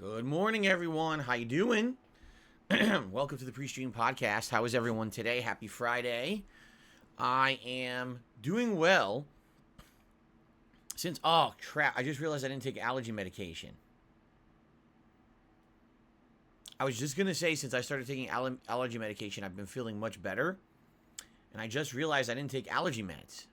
Good morning, everyone. How you doing? Welcome to the PreStream podcast. How is everyone today? Happy Friday. I am doing well. Oh crap, I just realized I didn't take allergy medication. I was just going to say, since I started taking allergy medication, I've been feeling much better. And I just realized I didn't take allergy meds.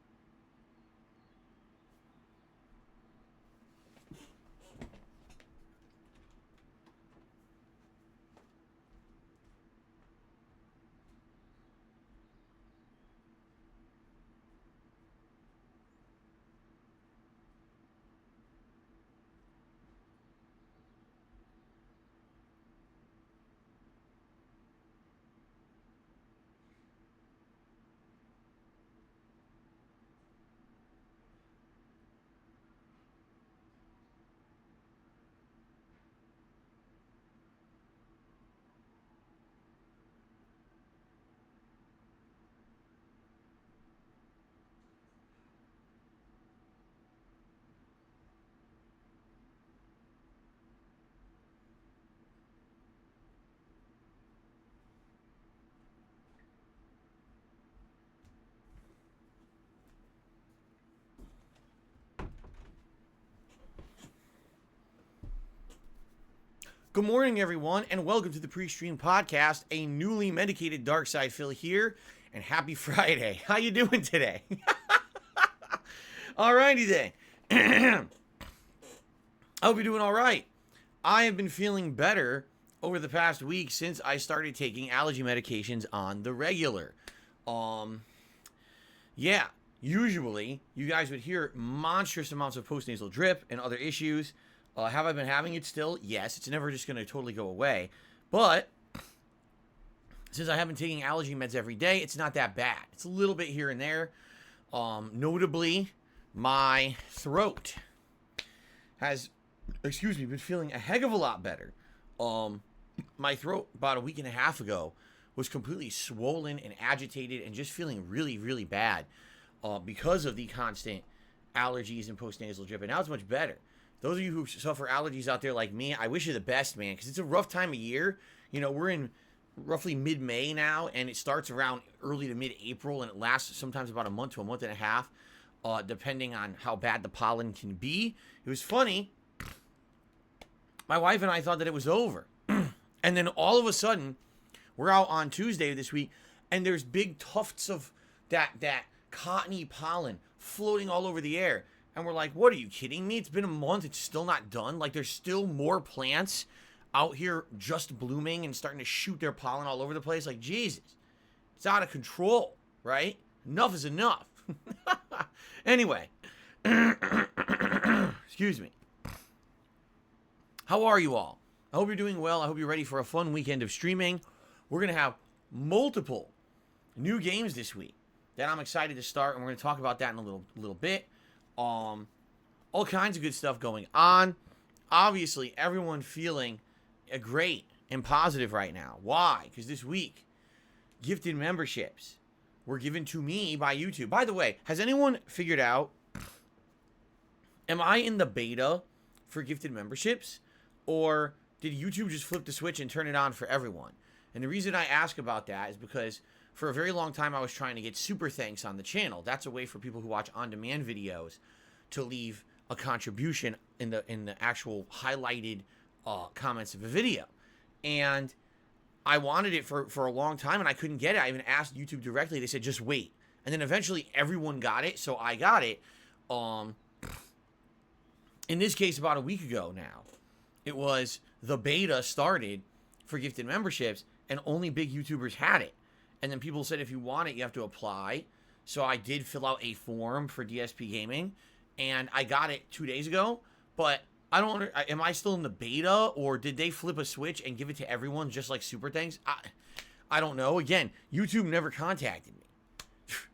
Good morning, everyone, and welcome to the PreStream podcast. A newly medicated Dark Side Phil here, and happy Friday. How you doing today? Alrighty then. I hope you're doing all right. I have been feeling better over the past week since I started taking allergy medications on the regular. Yeah, usually you guys would hear monstrous amounts of postnasal drip and other issues. Have I been having it still? Yes, it's never just going to totally go away. But since I haven't taken allergy meds every day, it's not that bad. It's a little bit here and there. Notably, my throat has, been feeling a heck of a lot better. My throat about a week and a half ago was completely swollen and agitated and just feeling really, really bad because of the constant allergies and postnasal drip. And now it's much better. Those of you who suffer allergies out there like me, I wish you the best, man, because it's a rough time of year. You know, we're in roughly mid-May now, and it starts around early to mid-April, and it lasts sometimes about a month to a month and a half, depending on how bad the pollen can be. It was funny. My wife and I thought that it was over. And then all of a sudden, we're out on Tuesday this week, and there's big tufts of that cottony pollen floating all over the air. And we're like, what, are you kidding me? It's been a month. It's still not done. Like, there's still more plants out here just blooming and starting to shoot their pollen all over the place. Like, Jesus, it's out of control, right? Enough is enough. Anyway, excuse me. How are you all? I hope you're doing well. I hope you're ready for a fun weekend of streaming. We're going to have multiple new games this week that I'm excited to start, and we're going to talk about that in a little bit. All kinds of good stuff going on. Obviously, everyone feeling great and positive right now. Why? Because this week, gifted memberships were given to me by YouTube. By the way, has anyone figured out, am I in the beta for gifted memberships? Or did YouTube just flip the switch and turn it on for everyone? And the reason I ask about that is because for a very long time, I was trying to get super thanks on the channel. That's a way for people who watch on-demand videos to leave a contribution in the actual highlighted comments of a video. And I wanted it for a long time, and I couldn't get it. I even asked YouTube directly. They said, just wait. And then eventually, everyone got it, so I got it. In this case, about a week ago now, it was the beta started for gifted memberships, and only big YouTubers had it. And then people said, if you want it, you have to apply. So I did fill out a form for DSPGaming, and I got it 2 days ago. But I don't. Am I still in the beta, or did they flip a switch and give it to everyone just like super thanks? I don't know. Again, YouTube never contacted me.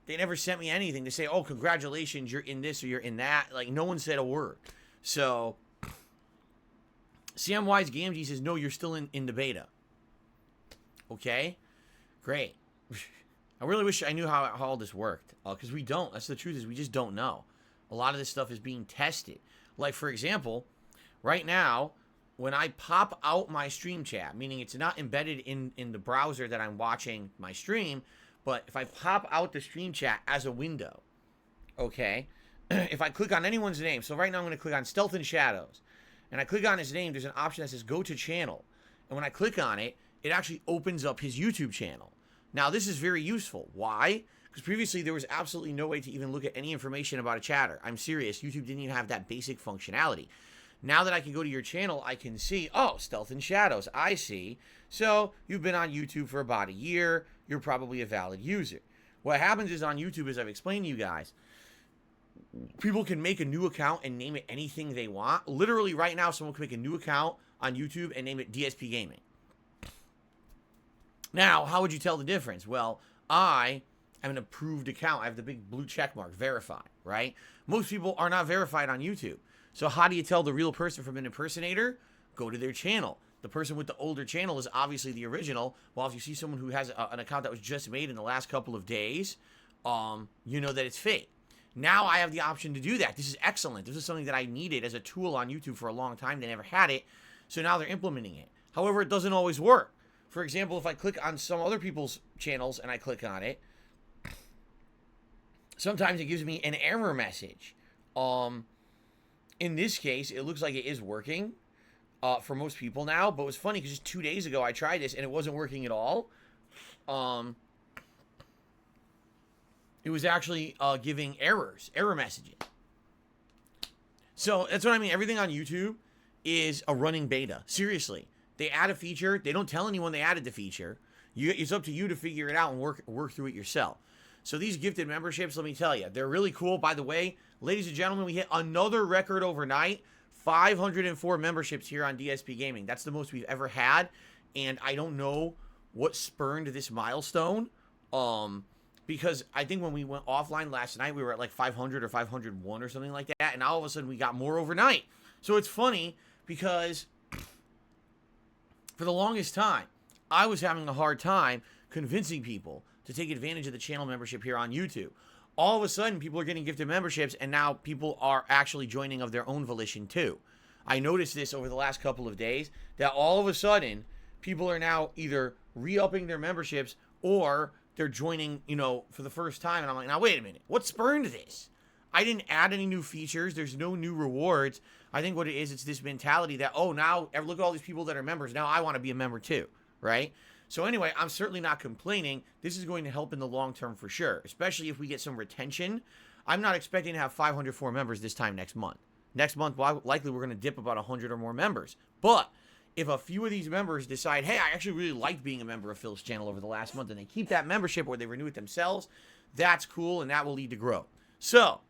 They never sent me anything to say, oh, congratulations, you're in this or you're in that. Like, no one said a word. So CMWise GameG says, no, you're still in the beta. Okay, great. I really wish I knew how all this worked, because we don't. That's the truth, is we just don't know. A lot of this stuff is being tested. Like, for example, right now, when I pop out my stream chat, meaning it's not embedded in the browser that I'm watching my stream, but if I pop out the stream chat as a window, okay, if I click on anyone's name, so right now I'm going to click on Stealth and Shadows, and I click on his name, there's an option that says go to channel, and when I click on it, it actually opens up his YouTube channel. Now, this is very useful. Why? Because previously there was absolutely no way to even look at any information about a chatter. I'm serious, YouTube didn't even have that basic functionality. Now that I can go to your channel, I can see, oh, Stealth and Shadows, I see. So, you've been on YouTube for about a year. You're probably a valid user. What happens is on YouTube, as I've explained to you guys, people can make a new account and name it anything they want. Literally, right now, someone can make a new account on YouTube and name it DSPGaming. Now, how would you tell the difference? Well, I am an approved account. I have the big blue check mark, verified, right? Most people are not verified on YouTube. So how do you tell the real person from an impersonator? Go to their channel. The person with the older channel is obviously the original. Well, if you see someone who has an account that was just made in the last couple of days, you know that it's fake. Now I have the option to do that. This is excellent. This is something that I needed as a tool on YouTube for a long time. They never had it. So now they're implementing it. However, it doesn't always work. For example, if I click on some other people's channels and I click on it, sometimes it gives me an error message. In this case, it looks like it is working for most people now. But it was funny because just 2 days ago I tried this and it wasn't working at all. It was actually giving error messages. So that's what I mean. Everything on YouTube is a running beta. Seriously. They add a feature. They don't tell anyone they added the feature. It's up to you to figure it out and work through it yourself. So these gifted memberships, let me tell you, they're really cool. By the way, ladies and gentlemen, we hit another record overnight. 504 memberships here on DSPGaming. That's the most we've ever had. And I don't know what spurned this milestone. Because I think when we went offline last night, we were at like 500 or 501 or something like that. And all of a sudden, we got more overnight. So it's funny because for the longest time, I was having a hard time convincing people to take advantage of the channel membership here on YouTube. All of a sudden, people are getting gifted memberships, and now people are actually joining of their own volition too. I noticed this over the last couple of days, that all of a sudden, people are now either re-upping their memberships or they're joining, for the first time. And I'm like, now wait a minute, what spurned this? I didn't add any new features. There's no new rewards. I think what it is, it's this mentality that, oh, now look at all these people that are members. Now I want to be a member too, right? So anyway, I'm certainly not complaining. This is going to help in the long term for sure, especially if we get some retention. I'm not expecting to have 504 members this time next month. Next month, likely we're going to dip about 100 or more members. But if a few of these members decide, hey, I actually really liked being a member of Phil's channel over the last month, and they keep that membership or they renew it themselves, that's cool, and that will lead to growth. So,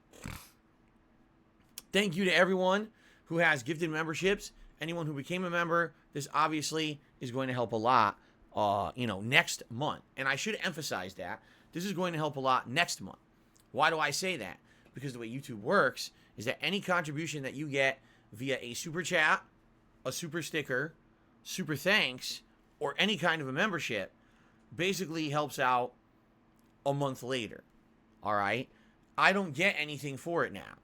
thank you to everyone who has gifted memberships. Anyone who became a member, this obviously is going to help a lot, next month. And I should emphasize that this is going to help a lot next month. Why do I say that? Because the way YouTube works is that any contribution that you get via a super chat, a super sticker, super thanks, or any kind of a membership basically helps out a month later. All right? I don't get anything for it now.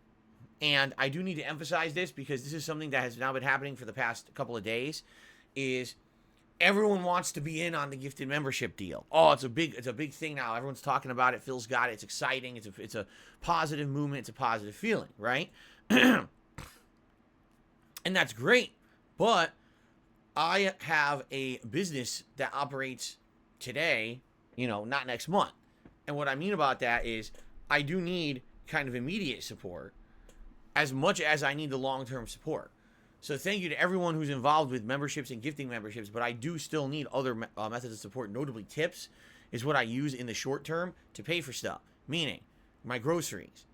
And I do need to emphasize this because this is something that has now been happening for the past couple of days, is everyone wants to be in on the gifted membership deal. Oh, it's a big thing now. Everyone's talking about it. Phil's got it. It's exciting. It's a positive movement. It's a positive feeling, right? And that's great. But I have a business that operates today, not next month. And what I mean about that is I do need kind of immediate support as much as I need the long-term support. So thank you to everyone who's involved with memberships and gifting memberships, but I do still need other methods of support. Notably, tips is what I use in the short term to pay for stuff, meaning my groceries,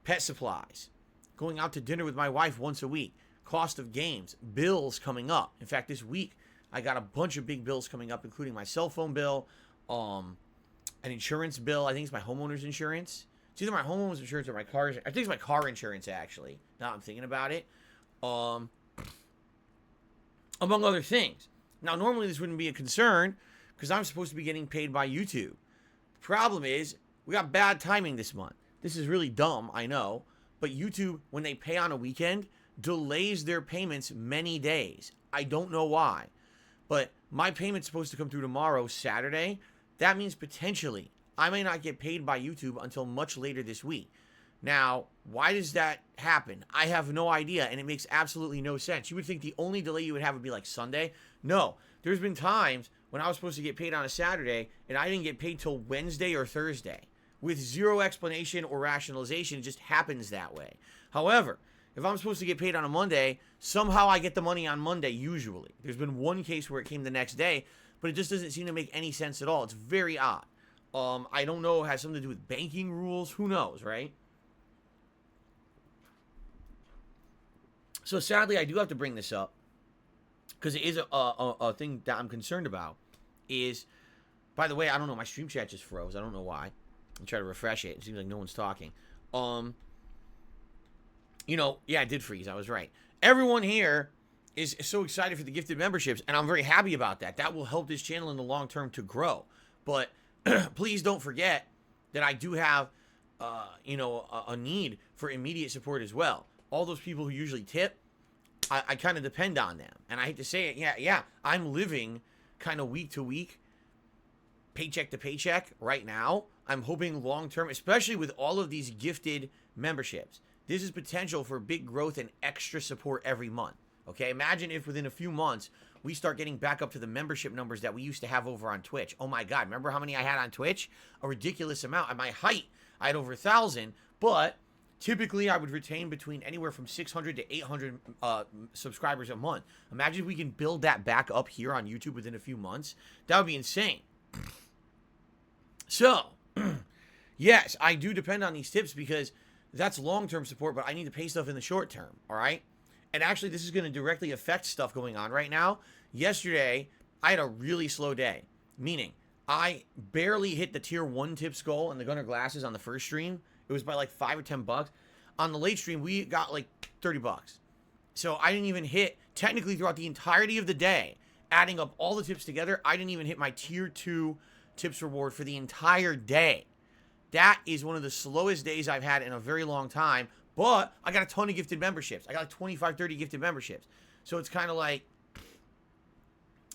pet supplies, going out to dinner with my wife once a week, cost of games, bills coming up. In fact, this week, I got a bunch of big bills coming up, including my cell phone bill, an insurance bill. I think it's my homeowner's insurance. It's either my homeowner's insurance or my car. I think it's my car insurance, actually. Now I'm thinking about it. Among other things. Now, normally this wouldn't be a concern because I'm supposed to be getting paid by YouTube. The problem is we got bad timing this month. This is really dumb, I know. But YouTube, when they pay on a weekend, delays their payments many days. I don't know why. But my payment's supposed to come through tomorrow, Saturday. That means potentially I may not get paid by YouTube until much later this week. Now, why does that happen? I have no idea, and it makes absolutely no sense. You would think the only delay you would have would be like Sunday. No, there's been times when I was supposed to get paid on a Saturday, and I didn't get paid till Wednesday or Thursday. With zero explanation or rationalization, it just happens that way. However, if I'm supposed to get paid on a Monday, somehow I get the money on Monday, usually. There's been one case where it came the next day, but it just doesn't seem to make any sense at all. It's very odd. I don't know, it has something to do with banking rules. Who knows, right? So sadly, I do have to bring this up, because it is a thing that I'm concerned about. Is, by the way, I don't know, my stream chat just froze. I don't know why. I'm trying to refresh it. It seems like no one's talking. You know, yeah, it did freeze. I was right. Everyone here is so excited for the gifted memberships, and I'm very happy about that. That will help this channel in the long term to grow. But please don't forget that I do have, you know, a need for immediate support as well. All those people who usually tip, I kind of depend on them. And I hate to say it, yeah, I'm living kind of week to week, paycheck to paycheck right now. I'm hoping long term, especially with all of these gifted memberships, this is potential for big growth and extra support every month. Okay, imagine if within a few months we start getting back up to the membership numbers that we used to have over on Twitch. Oh my God, remember how many I had on Twitch? A ridiculous amount. At my height, I had over 1,000, but typically I would retain between anywhere from 600 to 800 subscribers a month. Imagine if we can build that back up here on YouTube within a few months. That would be insane. So, yes, I do depend on these tips because that's long-term support, but I need to pay stuff in the short term, all right? And actually, this is going to directly affect stuff going on right now. Yesterday, I had a really slow day, meaning I barely hit the tier 1 tips goal in the Gunner Glasses on the first stream. It was by like $5 or $10. On the late stream, we got like $30. So I didn't even hit, technically throughout the entirety of the day, adding up all the tips together, I didn't even hit my tier 2 tips reward for the entire day. That is one of the slowest days I've had in a very long time, but I got a ton of gifted memberships. I got like 25, 30 gifted memberships. So it's kind of like,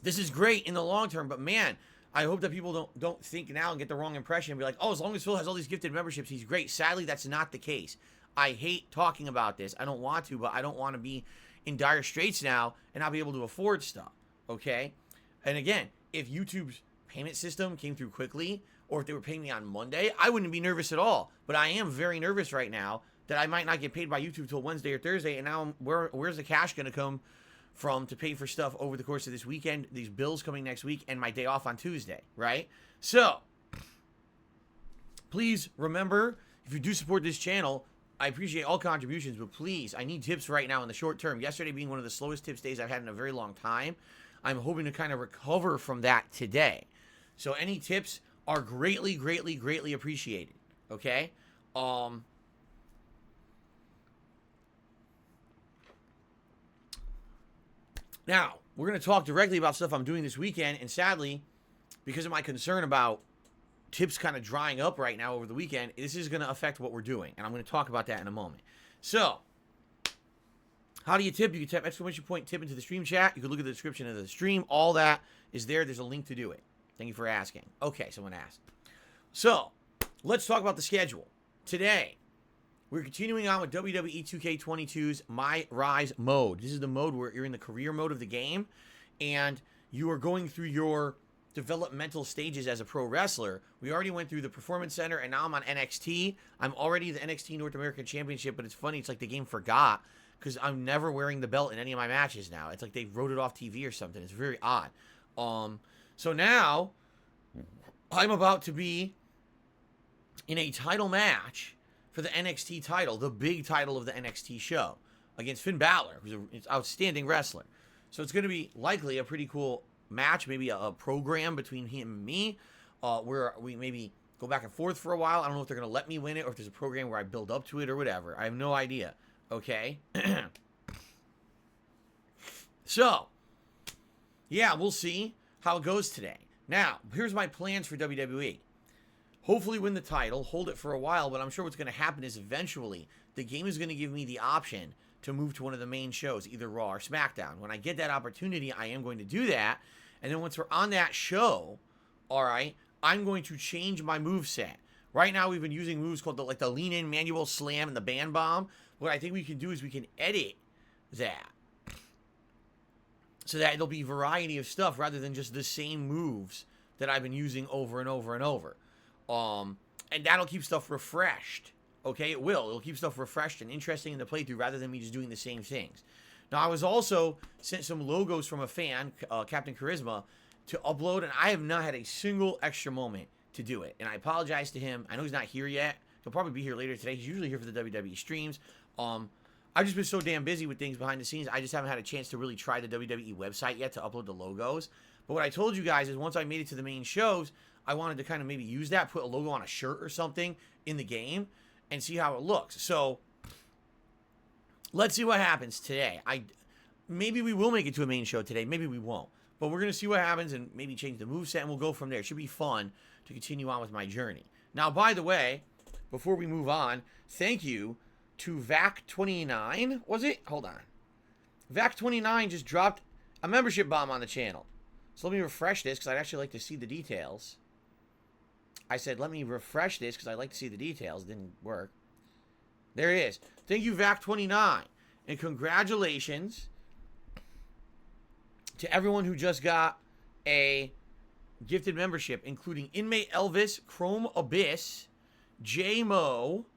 this is great in the long term, but man, I hope that people don't think now and get the wrong impression and be like, oh, as long as Phil has all these gifted memberships, he's great. Sadly, that's not the case. I hate talking about this. I don't want to, but I don't want to be in dire straits now and not be able to afford stuff, okay? And again, if YouTube's payment system came through quickly, or if they were paying me on Monday, I wouldn't be nervous at all. But I am very nervous right now that I might not get paid by YouTube till Wednesday or Thursday, and now where's the cash going to come from to pay for stuff over the course of this weekend, these bills coming next week, and my day off on Tuesday, right? So, please remember, if you do support this channel, I appreciate all contributions, but please, I need tips right now in the short term. Yesterday being one of the slowest tips days I've had in a very long time, I'm hoping to kind of recover from that today. So any tips are greatly, greatly, greatly appreciated, okay? Now, we're going to talk directly about stuff I'm doing this weekend, and sadly, because of my concern about tips kind of drying up right now over the weekend, this is going to affect what we're doing, and I'm going to talk about that in a moment. So, how do you tip? You can type exclamation point tip into the stream chat. You can look at the description of the stream. All that is there. There's a link to do it. Thank you for asking. Okay, someone asked. So, let's talk about the schedule. Today, we're continuing on with WWE 2K22's My Rise mode. This is the mode where you're in the career mode of the game, and you are going through your developmental stages as a pro wrestler. We already went through the Performance Center, and now I'm on NXT. I'm already the NXT North American Championship, but it's funny. It's like the game forgot, because I'm never wearing the belt in any of my matches now. It's like they wrote it off TV or something. It's very odd. So now, I'm about to be in a title match for the NXT title, the big title of the NXT show, against Finn Balor, who's an outstanding wrestler. So it's going to be likely a pretty cool match, maybe a program between him and me, where we maybe go back and forth for a while. I don't know if they're going to let me win it, or if there's a program where I build up to it or whatever. I have no idea. Okay? So, yeah, we'll see how it goes today. Now, here's my plans for WWE. Hopefully win the title, hold it for a while, but I'm sure what's going to happen is eventually the game is going to give me the option to move to one of the main shows, either Raw or SmackDown. When I get that opportunity, I am going to do that. And then once we're on that show, all right, I'm going to change my moveset. Right now, we've been using moves called the lean in manual slam and the band bomb. What I think we can do is we can edit that so that it'll be variety of stuff rather than just the same moves that I've been using over and over and over. And that'll keep stuff refreshed. Okay, it will. It'll keep stuff refreshed and interesting in the playthrough rather than me just doing the same things. Now, I was also sent some logos from a fan, Captain Charisma, to upload, and I have not had a single extra moment to do it. And I apologize to him. I know he's not here yet. He'll probably be here later today. He's usually here for the WWE streams. I've just been so damn busy with things behind the scenes, I just haven't had a chance to really try the WWE website yet to upload the logos. But what I told you guys is once I made it to the main shows, I wanted to kind of maybe use that, put a logo on a shirt or something in the game, and see how it looks. So, let's see what happens today. Maybe we will make it to a main show today. Maybe we won't. But we're going to see what happens and maybe change the moveset, and we'll go from there. It should be fun to continue on with my journey. Now, by the way, before we move on, thank you to VAC29. Was it? Hold on. VAC29 just dropped a membership bomb on the channel. So let me refresh this because I'd actually like to see the details. I said, let me refresh this because I'd like to see the details. It didn't work. There it is. Thank you, VAC29. And congratulations to everyone who just got a gifted membership, including Inmate Elvis, Chrome Abyss, J-Mo,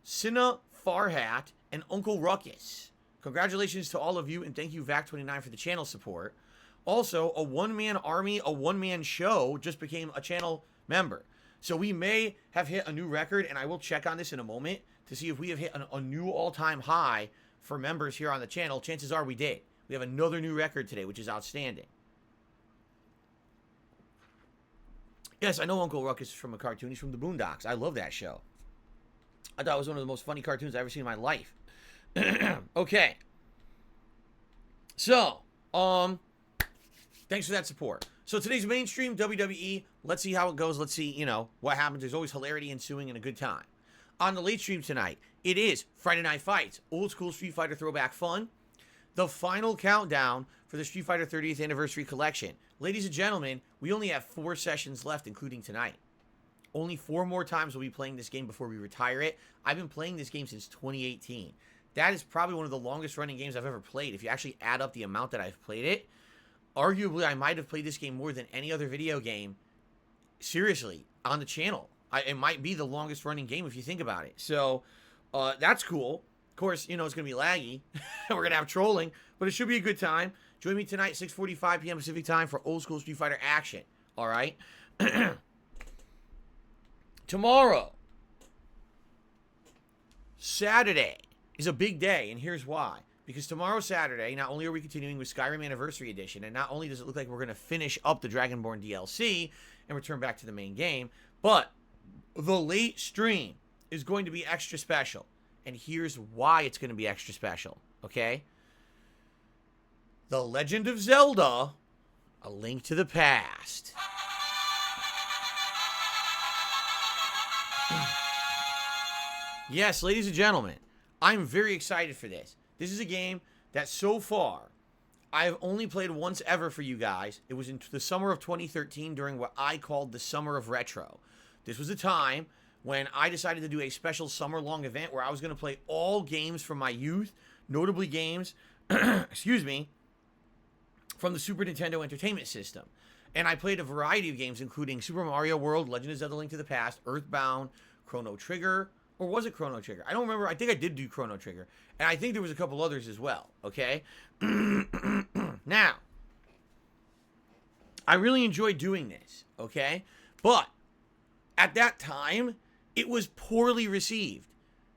Cinna Farhat, and Uncle Ruckus. Congratulations to all of you, and thank you, VAC29, for the channel support. Also, a one-man army, a one-man show just became a channel member. So we may have hit a new record, and I will check on this in a moment to see if we have hit a new all-time high for members here on the channel. Chances are we did. We have another new record today, which is outstanding. Yes, I know Uncle Ruckus is from a cartoon. He's from the Boondocks. I love that show. I thought it was one of the most funny cartoons I've ever seen in my life. Okay. So, thanks for that support. So today's mainstream WWE. Let's see how it goes. Let's see, what happens. There's always hilarity ensuing and a good time. On the late stream tonight, it is Friday Night Fights, old school Street Fighter throwback fun. The final countdown for the Street Fighter 30th Anniversary Collection. Ladies and gentlemen, we only have 4 sessions left, including tonight. Only 4 more times we'll be playing this game before we retire it. I've been playing this game since 2018. That is probably one of the longest running games I've ever played. If you actually add up the amount that I've played it, arguably I might have played this game more than any other video game, seriously, on the channel. It might be the longest running game if you think about it. So, that's cool. Of course, it's going to be laggy. We're going to have trolling, but it should be a good time. Join me tonight, 6:45 p.m. Pacific time for old school Street Fighter action. All right? Tomorrow, Saturday, is a big day, and here's why. Because tomorrow, Saturday, not only are we continuing with Skyrim Anniversary Edition, and not only does it look like we're going to finish up the Dragonborn DLC and return back to the main game, but the late stream is going to be extra special. And here's why it's going to be extra special, okay? The Legend of Zelda, A Link to the Past. Yes, ladies and gentlemen, I'm very excited for this. This is a game that so far, I've only played once ever for you guys. It was in the summer of 2013 during what I called the Summer of Retro. This was a time when I decided to do a special summer-long event where I was going to play all games from my youth, notably games, excuse me, from the Super Nintendo Entertainment System. And I played a variety of games, including Super Mario World, Legend of Zelda: Link to the Past, Earthbound, Chrono Trigger, or was it Chrono Trigger? I don't remember. I think I did do Chrono Trigger. And I think there was a couple others as well, okay? Now, I really enjoyed doing this, okay? But at that time, it was poorly received.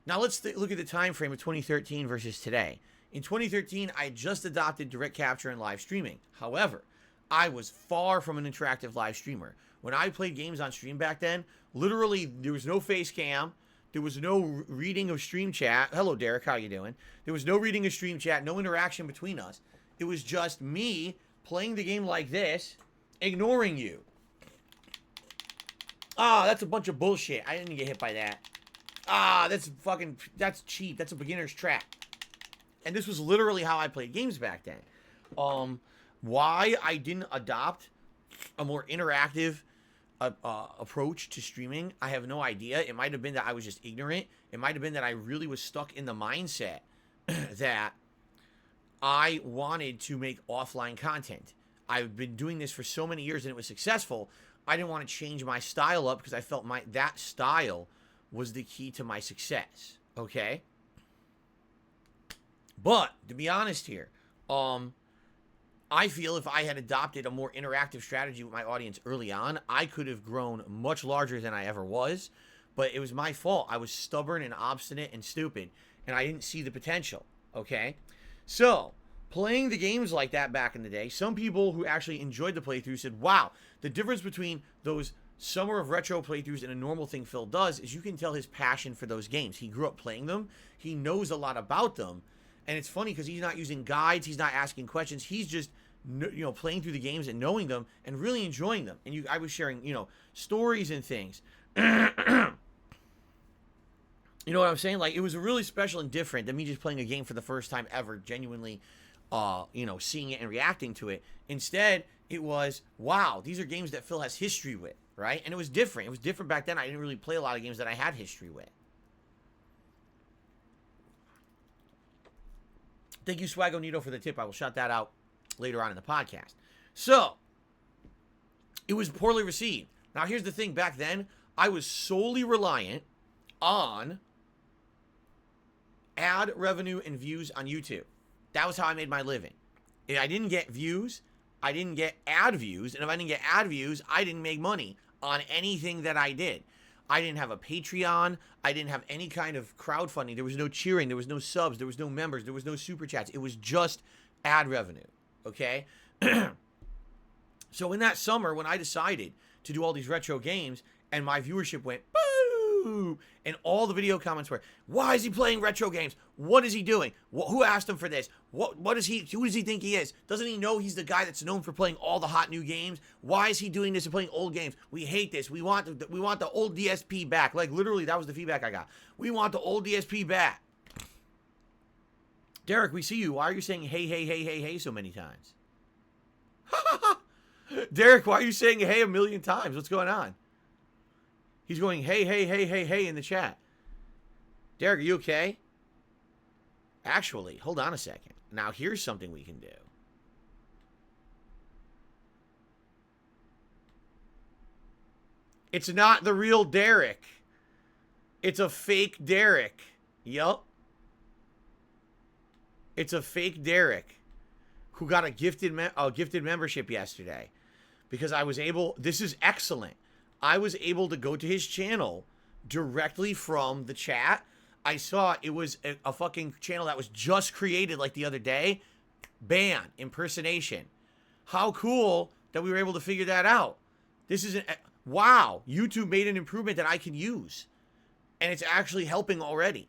Now, let's look at the time frame of 2013 versus today. In 2013, I just adopted direct capture and live streaming. However, I was far from an interactive live streamer. When I played games on stream back then, literally, there was no face cam. There was no reading of stream chat. Hello, Derek. How you doing? There was no reading of stream chat, no interaction between us. It was just me playing the game like this, ignoring you. Ah, that's a bunch of bullshit. I didn't get hit by that. Ah, that's cheap. That's a beginner's trap. And this was literally how I played games back then. Why I didn't adopt a more interactive approach to streaming, I have no idea. It might have been that I was just ignorant. It might have been that I really was stuck in the mindset that I wanted to make offline content. I've been doing this for so many years and it was successful. I didn't want to change my style up because I felt that style was the key to my success. Okay? But to be honest here, I feel if I had adopted a more interactive strategy with my audience early on, I could have grown much larger than I ever was. But it was my fault. I was stubborn and obstinate and stupid, and I didn't see the potential. Okay? So, playing the games like that back in the day, some people who actually enjoyed the playthrough said, wow, the difference between those Summer of Retro playthroughs and a normal thing Phil does is you can tell his passion for those games. He grew up playing them. He knows a lot about them. And it's funny because he's not using guides. He's not asking questions. He's just, playing through the games and knowing them and really enjoying them. And I was sharing, stories and things. You know what I'm saying? Like, it was really special and different than me just playing a game for the first time ever, genuinely, seeing it and reacting to it. Instead, it was, wow, these are games that Phil has history with, right? And it was different. It was different back then. I didn't really play a lot of games that I had history with. Thank you, Swagonito, for the tip. I will shout that out later on in the podcast. So, it was poorly received. Now, here's the thing. Back then, I was solely reliant on ad revenue and views on YouTube. That was how I made my living. If I didn't get views, I didn't get ad views. And if I didn't get ad views, I didn't make money on anything that I did. I didn't have a Patreon. I didn't have any kind of crowdfunding. There was no cheering. There was no subs. There was no members. There was no super chats. It was just ad revenue. Okay? So in that summer, when I decided to do all these retro games and my viewership went boo, and all the video comments were, why is he playing retro games? What is he doing? Who asked him for this? Who does he think he is? Doesn't he know he's the guy that's known for playing all the hot new games? Why is he doing this and playing old games? We hate this. We want the old DSP back. Like, literally, that was the feedback I got. We want the old DSP back. Derek, we see you. Why are you saying hey, hey, hey, hey, hey so many times? Derek, why are you saying hey a million times? What's going on? He's going hey, hey, hey, hey, hey in the chat. Derek, are you okay? Actually, hold on a second. Now, here's something we can do. It's not the real Derek. It's a fake Derek. Yup. It's a fake Derek who got a gifted membership yesterday because I was able, this is excellent. I was able to go to his channel directly from the chat. I saw it was a fucking channel that was just created like the other day. Ban, impersonation. How cool that we were able to figure that out. This is wow, YouTube made an improvement that I can use. And it's actually helping already.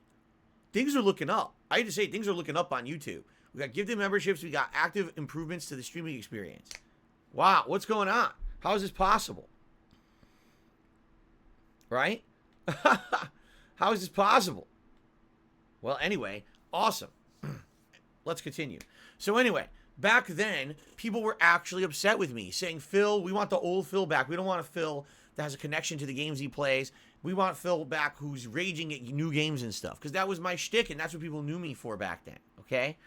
Things are looking up. I hate to say, things are looking up on YouTube. We got gifted memberships. We got active improvements to the streaming experience. Wow, what's going on? How is this possible? Right? How is this possible? Well, anyway, awesome. Let's continue. So anyway, back then, people were actually upset with me, saying, Phil, we want the old Phil back. We don't want a Phil that has a connection to the games he plays. We want Phil back who's raging at new games and stuff. Because that was my shtick, and that's what people knew me for back then, okay?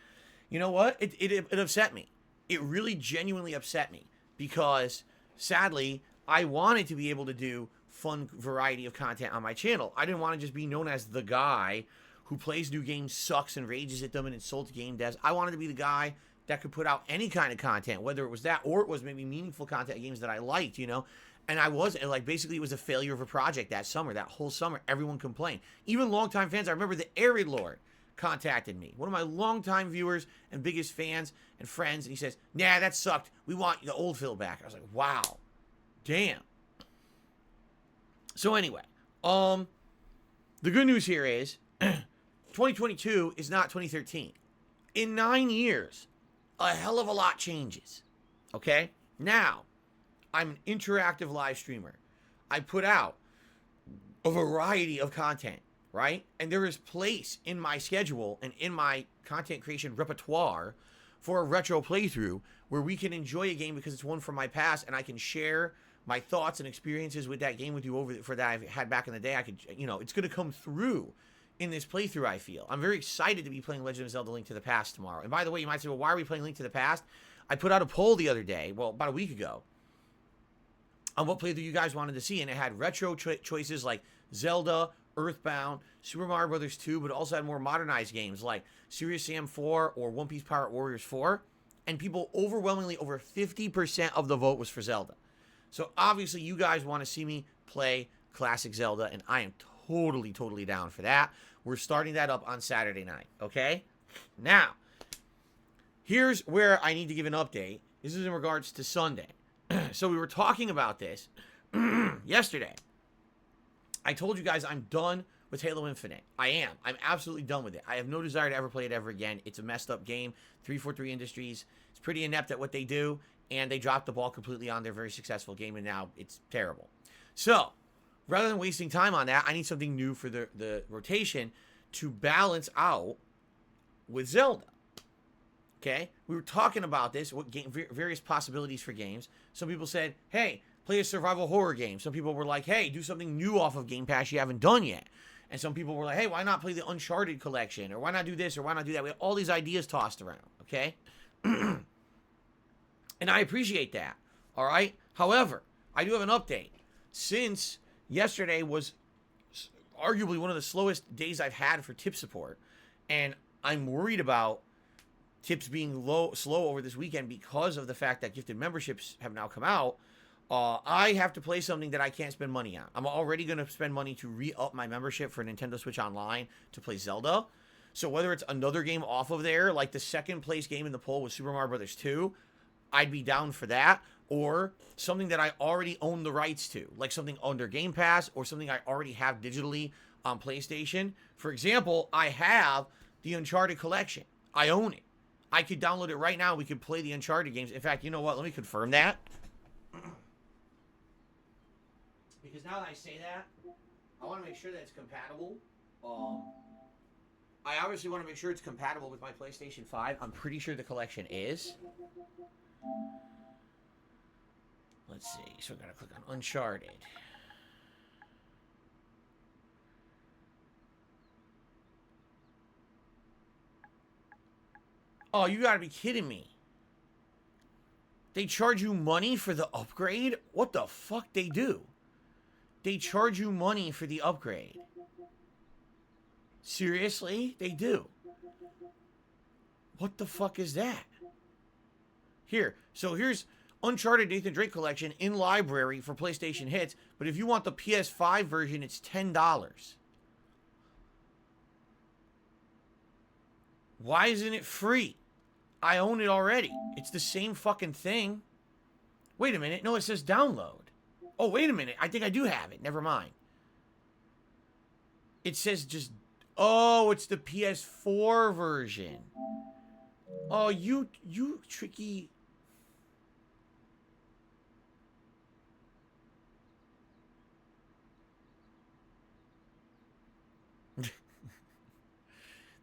You know what? It upset me. It really genuinely upset me. Because, sadly, I wanted to be able to do fun variety of content on my channel. I didn't want to just be known as the guy who plays new games, sucks, and rages at them and insults game devs. I wanted to be the guy that could put out any kind of content, whether it was that or it was maybe meaningful content, games that I liked, you know? And I wasn't, like, basically it was a failure of a project that summer, that whole summer. Everyone complained. Even longtime fans, I remember the Arid Lord contacted me. One of my longtime viewers and biggest fans and friends, and he says, nah, that sucked. We want the old Phil back. I was like, wow. Damn. So anyway, the good news here is 2022 is not 2013. In 9 years, a hell of a lot changes. Okay? Now, I'm an interactive live streamer. I put out a variety of content right? And there is place in my schedule and in my content creation repertoire for a retro playthrough where we can enjoy a game because it's one from my past, and I can share my thoughts and experiences with that game with you for that I've had back in the day. I could, it's going to come through in this playthrough, I feel. I'm very excited to be playing Legend of Zelda Link to the Past tomorrow. And by the way, you might say, well, why are we playing Link to the Past? I put out a poll the other day, well, about a week ago, on what playthrough you guys wanted to see, and it had retro choices like Zelda, Earthbound, Super Mario Bros. 2, but also had more modernized games like Serious Sam 4 or One Piece Pirate Warriors 4. And people overwhelmingly, over 50% of the vote was for Zelda. So obviously you guys want to see me play classic Zelda, and I am totally down for that. We're starting that up on Saturday night, okay? Now, here's where I need to give an update. This is in regards to Sunday. So we were talking about this yesterday. I told you guys I'm done with Halo Infinite. I am. I'm absolutely done with it. I have no desire to ever play it ever again. It's a messed up game. 343 Industries. It's pretty inept at what they do, and they dropped the ball completely on their very successful game, and now it's terrible. So, rather than wasting time on that, I need something new for the rotation to balance out with Zelda. Okay? We were talking about this, various possibilities for games. Some people said, hey, play a survival horror game. Some people were like, hey, do something new off of Game Pass you haven't done yet. And some people were like, hey, why not play the Uncharted collection? Or why not do this? Or why not do that? We have all these ideas tossed around, okay? And I appreciate that, all right? However, I do have an update. Since yesterday was arguably one of the slowest days I've had for tip support, and I'm worried about tips being slow over this weekend because of the fact that gifted memberships have now come out, I have to play something that I can't spend money on. I'm already going to spend money to re-up my membership for Nintendo Switch Online to play Zelda. So whether it's another game off of there, like the second place game in the poll was Super Mario Bros. 2, I'd be down for that. Or something that I already own the rights to, like something under Game Pass or something I already have digitally on PlayStation. For example, I have the Uncharted collection. I own it. I could download it right now. We could play the Uncharted games. In fact, you know what? Let me confirm that. Because now that I say that, I want to make sure that it's compatible. I obviously want to make sure it's compatible with my PlayStation 5. I'm pretty sure the collection is. Let's see. So we're going to click on Uncharted. Oh, you got to be kidding me. They charge you money for the upgrade? What the fuck they do? They charge you money for the upgrade. Seriously? They do. What the fuck is that? Here. So here's Uncharted Nathan Drake Collection in library for PlayStation Hits. But if you want the PS5 version, it's $10. Why isn't it free? I own it already. It's the same fucking thing. Wait a minute. No, it says download. Oh, wait a minute. I think I do have it. Never mind. It says just... Oh, it's the PS4 version. Oh, you tricky...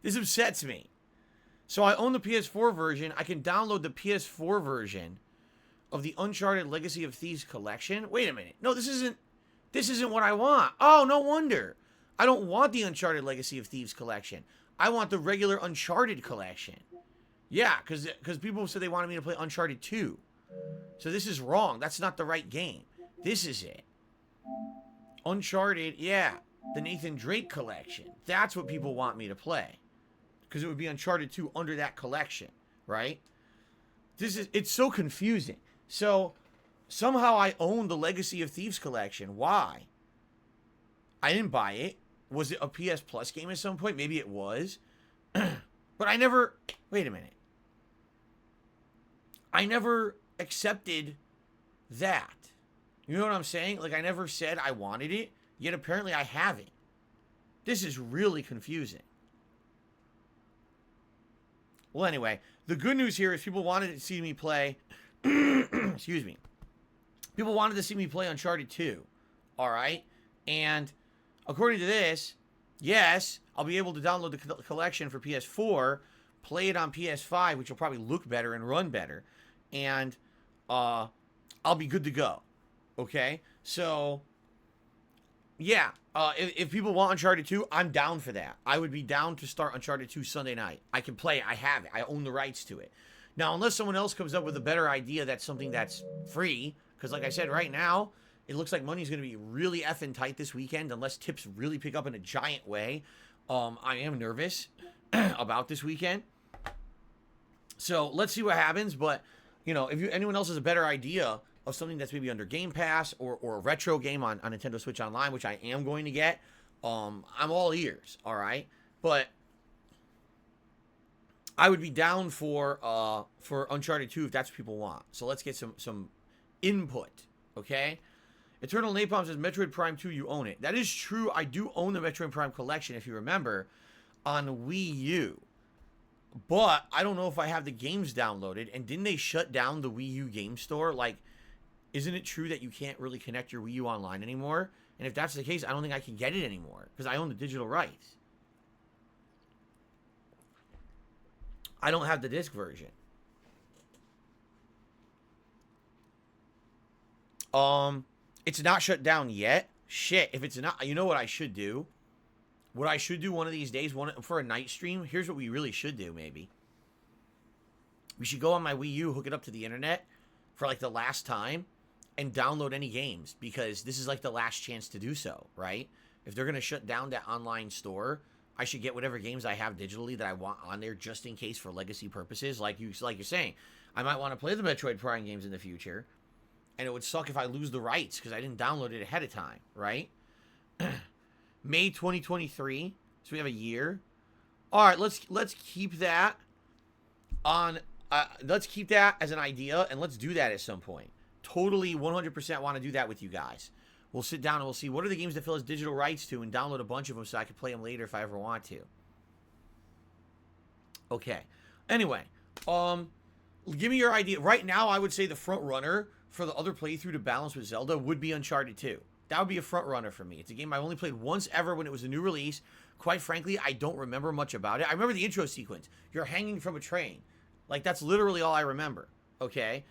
This upsets me. So I own the PS4 version. I can download the PS4 version of the Uncharted Legacy of Thieves collection. Wait a minute. No, this isn't what I want. Oh, no wonder. I don't want the Uncharted Legacy of Thieves collection. I want the regular Uncharted collection. Yeah, because people said they wanted me to play Uncharted 2. So this is wrong. That's not the right game. This is it. Uncharted, yeah. The Nathan Drake collection. That's what people want me to play. Because it would be Uncharted 2 under that collection, right? It's so confusing. So, somehow I own the Legacy of Thieves collection. Why? I didn't buy it. Was it a PS Plus game at some point? Maybe it was. But I never... Wait a minute. I never accepted that. You know what I'm saying? Like, I never said I wanted it, yet apparently I have it. This is really confusing. Well, anyway, the good news here is people wanted to see me play... excuse me. People wanted to see me play Uncharted 2. Alright? And according to this, Yes, I'll be able to download the collection for PS4, play it on PS5, which will probably look better and run better, and I'll be good to go. Okay, so yeah, if people want Uncharted 2, I'm down for that. I would be down to start Uncharted 2 Sunday night. I can play it. I have it. I own the rights to it. Now, unless someone else comes up with a better idea, that's something that's free. Because like I said, right now, it looks like money's going to be really effing tight this weekend, unless tips really pick up in a giant way. I am nervous about this weekend. So let's see what happens. But, you know, if anyone else has a better idea of something that's maybe under Game Pass or a retro game on Nintendo Switch Online, which I am going to get, I'm all ears, all right? But I would be down for Uncharted 2 if that's what people want. So let's get some input, okay? Eternal Napalm says, Metroid Prime 2, you own it. That is true. I do own the Metroid Prime collection, if you remember, on Wii U. But I don't know if I have the games downloaded. And didn't they shut down the Wii U game store? Like, isn't it true that you can't really connect your Wii U online anymore? And if that's the case, I don't think I can get it anymore because I own the digital rights. I don't have the disc version. It's not shut down yet. Shit, if it's not, you know what I should do? What I should do one of these days, for a night stream, here's what we really should do, maybe. We should go on my Wii U, hook it up to the internet for like the last time, and download any games, because this is like the last chance to do so, right? If they're going to shut down that online store, I should get whatever games I have digitally that I want on there just in case for legacy purposes. Like you're saying, I might want to play the Metroid Prime games in the future, and it would suck if I lose the rights because I didn't download it ahead of time, right? May 2023, so we have a year. All right, let's keep that on. Let's keep that as an idea, and let's do that at some point. Totally 100% want to do that with you guys. We'll sit down and we'll see what are the games that Phil has digital rights to and download a bunch of them so I can play them later if I ever want to. Okay. Anyway, give me your idea. Right now, I would say the front runner for the other playthrough to balance with Zelda would be Uncharted 2. That would be a front runner for me. It's a game I only played once ever when it was a new release. Quite frankly, I don't remember much about it. I remember the intro sequence. You're hanging from a train. Like, that's literally all I remember. Okay?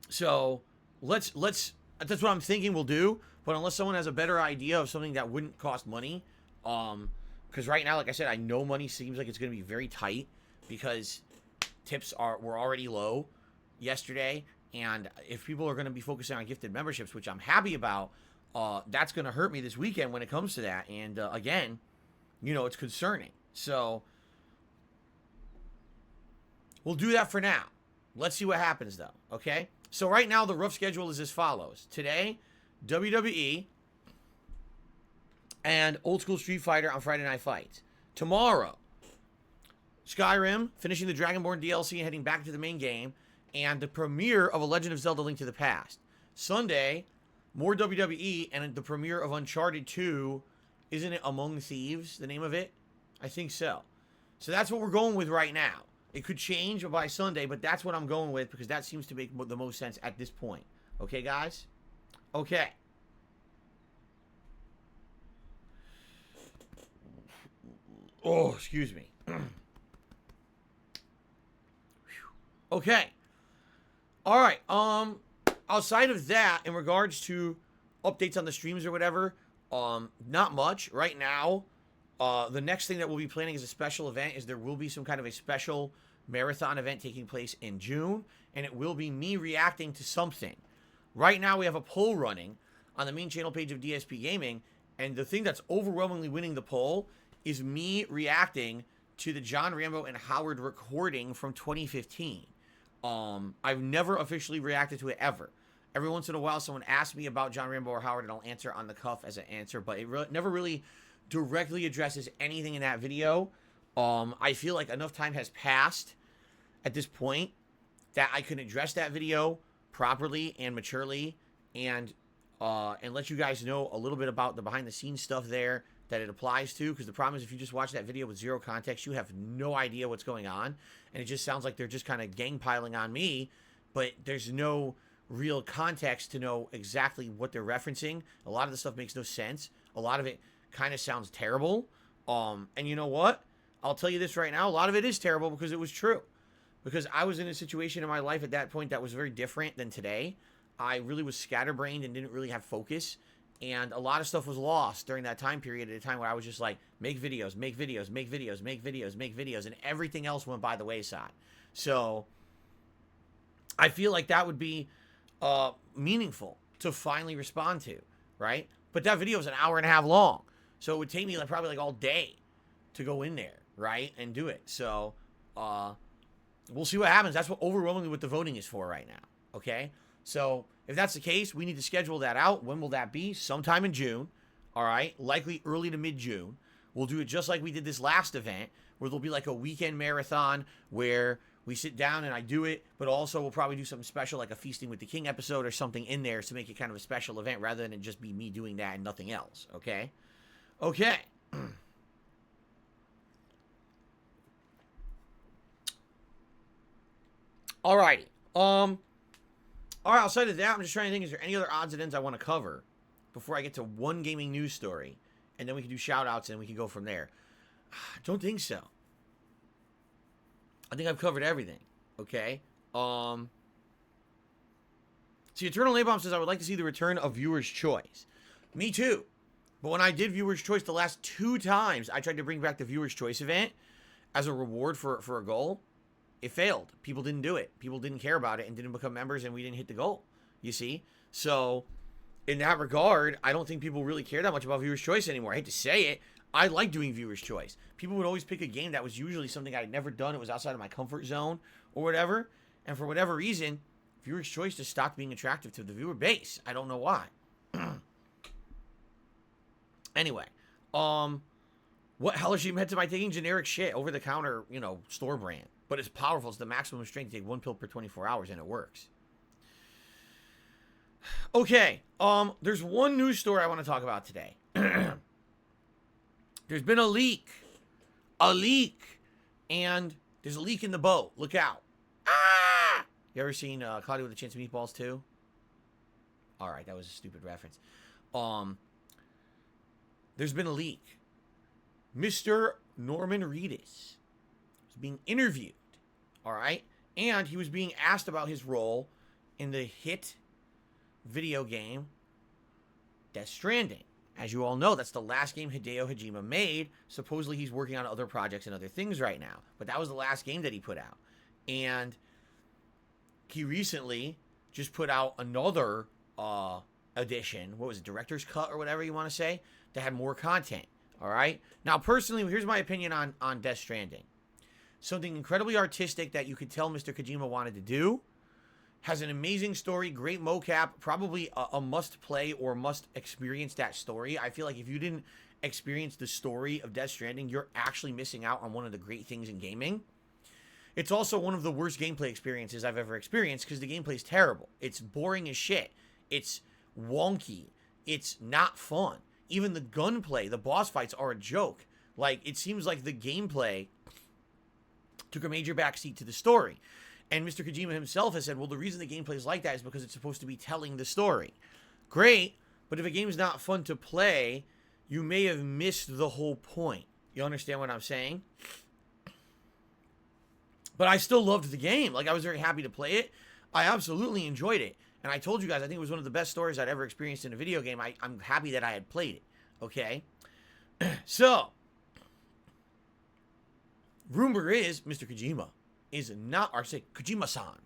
So, let's that's what I'm thinking we'll do. But unless someone has a better idea of something that wouldn't cost money, because right now, like I said, I know money seems like it's going to be very tight because tips were already low yesterday. And if people are going to be focusing on gifted memberships, which I'm happy about, that's going to hurt me this weekend when it comes to that. And again, you know, it's concerning. So we'll do that for now. Let's see what happens, though. Okay? So right now, the rough schedule is as follows. Today, WWE and Old School Street Fighter on Friday Night Fights. Tomorrow, Skyrim, finishing the Dragonborn DLC and heading back to the main game, and the premiere of A Legend of Zelda: Link to the Past. Sunday, more WWE and the premiere of Uncharted 2. Isn't it Among Thieves, the name of it? I think so. So that's what we're going with right now. It could change by Sunday, but that's what I'm going with because that seems to make the most sense at this point. Okay, guys? Okay. Oh, excuse me. Okay. All right. Outside of that, in regards to updates on the streams or whatever, not much right now. The next thing that we'll be planning as a special event is there will be some kind of a special marathon event taking place in June, and it will be me reacting to something. Right now, we have a poll running on the main channel page of DSPGaming, and the thing that's overwhelmingly winning the poll is me reacting to the John Rambo and Howard recording from 2015. I've never officially reacted to it ever. Every once in a while, someone asks me about John Rambo or Howard, and I'll answer on the cuff as an answer, but it never really directly addresses anything in that video. I feel like enough time has passed at this point that I can address that video properly and maturely and let you guys know a little bit about the behind-the-scenes stuff there that it applies to, because the problem is if you just watch that video with zero context, you have no idea what's going on, and it just sounds like they're just kind of gang piling on me, but there's no real context to know exactly what they're referencing. A lot of the stuff makes no sense. A lot of it kind of sounds terrible. And you know what? I'll tell you this right now. A lot of it is terrible because it was true. Because I was in a situation in my life at that point that was very different than today. I really was scatterbrained and didn't really have focus. And a lot of stuff was lost during that time period at a time where I was just like, make videos, make videos, make videos, make videos, make videos. And everything else went by the wayside. So I feel like that would be meaningful to finally respond to, right? But that video is an hour and a half long. So it would take me like probably like all day to go in there, right? And do it. So we'll see what happens. That's what overwhelmingly what the voting is for right now. Okay? So if that's the case, we need to schedule that out. When will that be? Sometime in June. All right? Likely early to mid-June. We'll do it just like we did this last event, where there'll be like a weekend marathon where we sit down and I do it, but also we'll probably do something special like a Feasting with the King episode or something in there to make it kind of a special event rather than it just be me doing that and nothing else. Okay? Okay. Alrighty. Alright, outside of that, I'm just trying to think, is there any other odds and ends I want to cover before I get to one gaming news story? And then we can do shout-outs and we can go from there. I don't think so. I think I've covered everything. Okay? See, Eternal Nabomb says, I would like to see the return of Viewer's Choice. Me too. But when I did Viewer's Choice the last 2 times, I tried to bring back the Viewer's Choice event as a reward for a goal. It failed. People didn't do it. People didn't care about it and didn't become members, and we didn't hit the goal. You see? So, in that regard, I don't think people really care that much about Viewer's Choice anymore. I hate to say it. I like doing Viewer's Choice. People would always pick a game that was usually something I had never done. It was outside of my comfort zone or whatever. And for whatever reason, Viewer's Choice just stopped being attractive to the viewer base. I don't know why. Anyway, what hell is she meant to by taking generic shit over the counter, store brand? But it's powerful. It's the maximum strength to take 1 pill per 24 hours, and it works. Okay, there's one news story I want to talk about today. There's been a leak. And there's a leak in the boat. Look out. Ah! You ever seen Cloudy with a Chance of Meatballs 2? Alright, that was a stupid reference. There's been a leak. Mr. Norman Reedus was being interviewed. Alright? And he was being asked about his role in the hit video game Death Stranding. As you all know, that's the last game Hideo Kojima made. Supposedly he's working on other projects and other things right now. But that was the last game that he put out. And he recently just put out another edition. What was it? Director's Cut or whatever you want to say? That had more content. Alright? Now, personally, here's my opinion on Death Stranding. Something incredibly artistic that you could tell Mr. Kojima wanted to do. Has an amazing story, great mocap, probably a must-play or must-experience that story. I feel like if you didn't experience the story of Death Stranding, you're actually missing out on one of the great things in gaming. It's also one of the worst gameplay experiences I've ever experienced because the gameplay is terrible. It's boring as shit. It's wonky. It's not fun. Even the gunplay, the boss fights are a joke. Like, it seems like the gameplay took a major backseat to the story. And Mr. Kojima himself has said, well, the reason the gameplay is like that is because it's supposed to be telling the story. Great, but if a game is not fun to play, you may have missed the whole point. You understand what I'm saying? But I still loved the game. Like, I was very happy to play it. I absolutely enjoyed it. And I told you guys, I think it was one of the best stories I'd ever experienced in a video game. I'm happy that I had played it. Okay? So, rumor is Mr. Kojima is not, or say Kojima-san,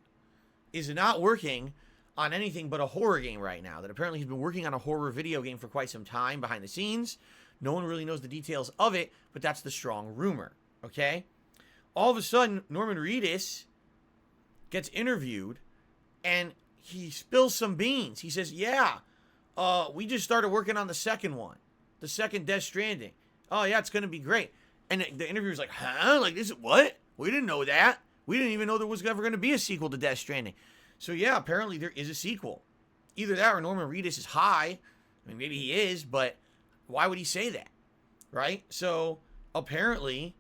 is not working on anything but a horror game right now. That apparently he's been working on a horror video game for quite some time behind the scenes. No one really knows the details of it, but that's the strong rumor. Okay? All of a sudden, Norman Reedus gets interviewed, and he spills some beans. He says, yeah, we just started working on the second one. The second Death Stranding. Oh, yeah, it's going to be great. And the interviewer's like, huh? Like, this is what? We didn't know that. We didn't even know there was ever going to be a sequel to Death Stranding. So, yeah, apparently there is a sequel. Either that or Norman Reedus is high. I mean, maybe he is, but why would he say that? Right? So, apparently,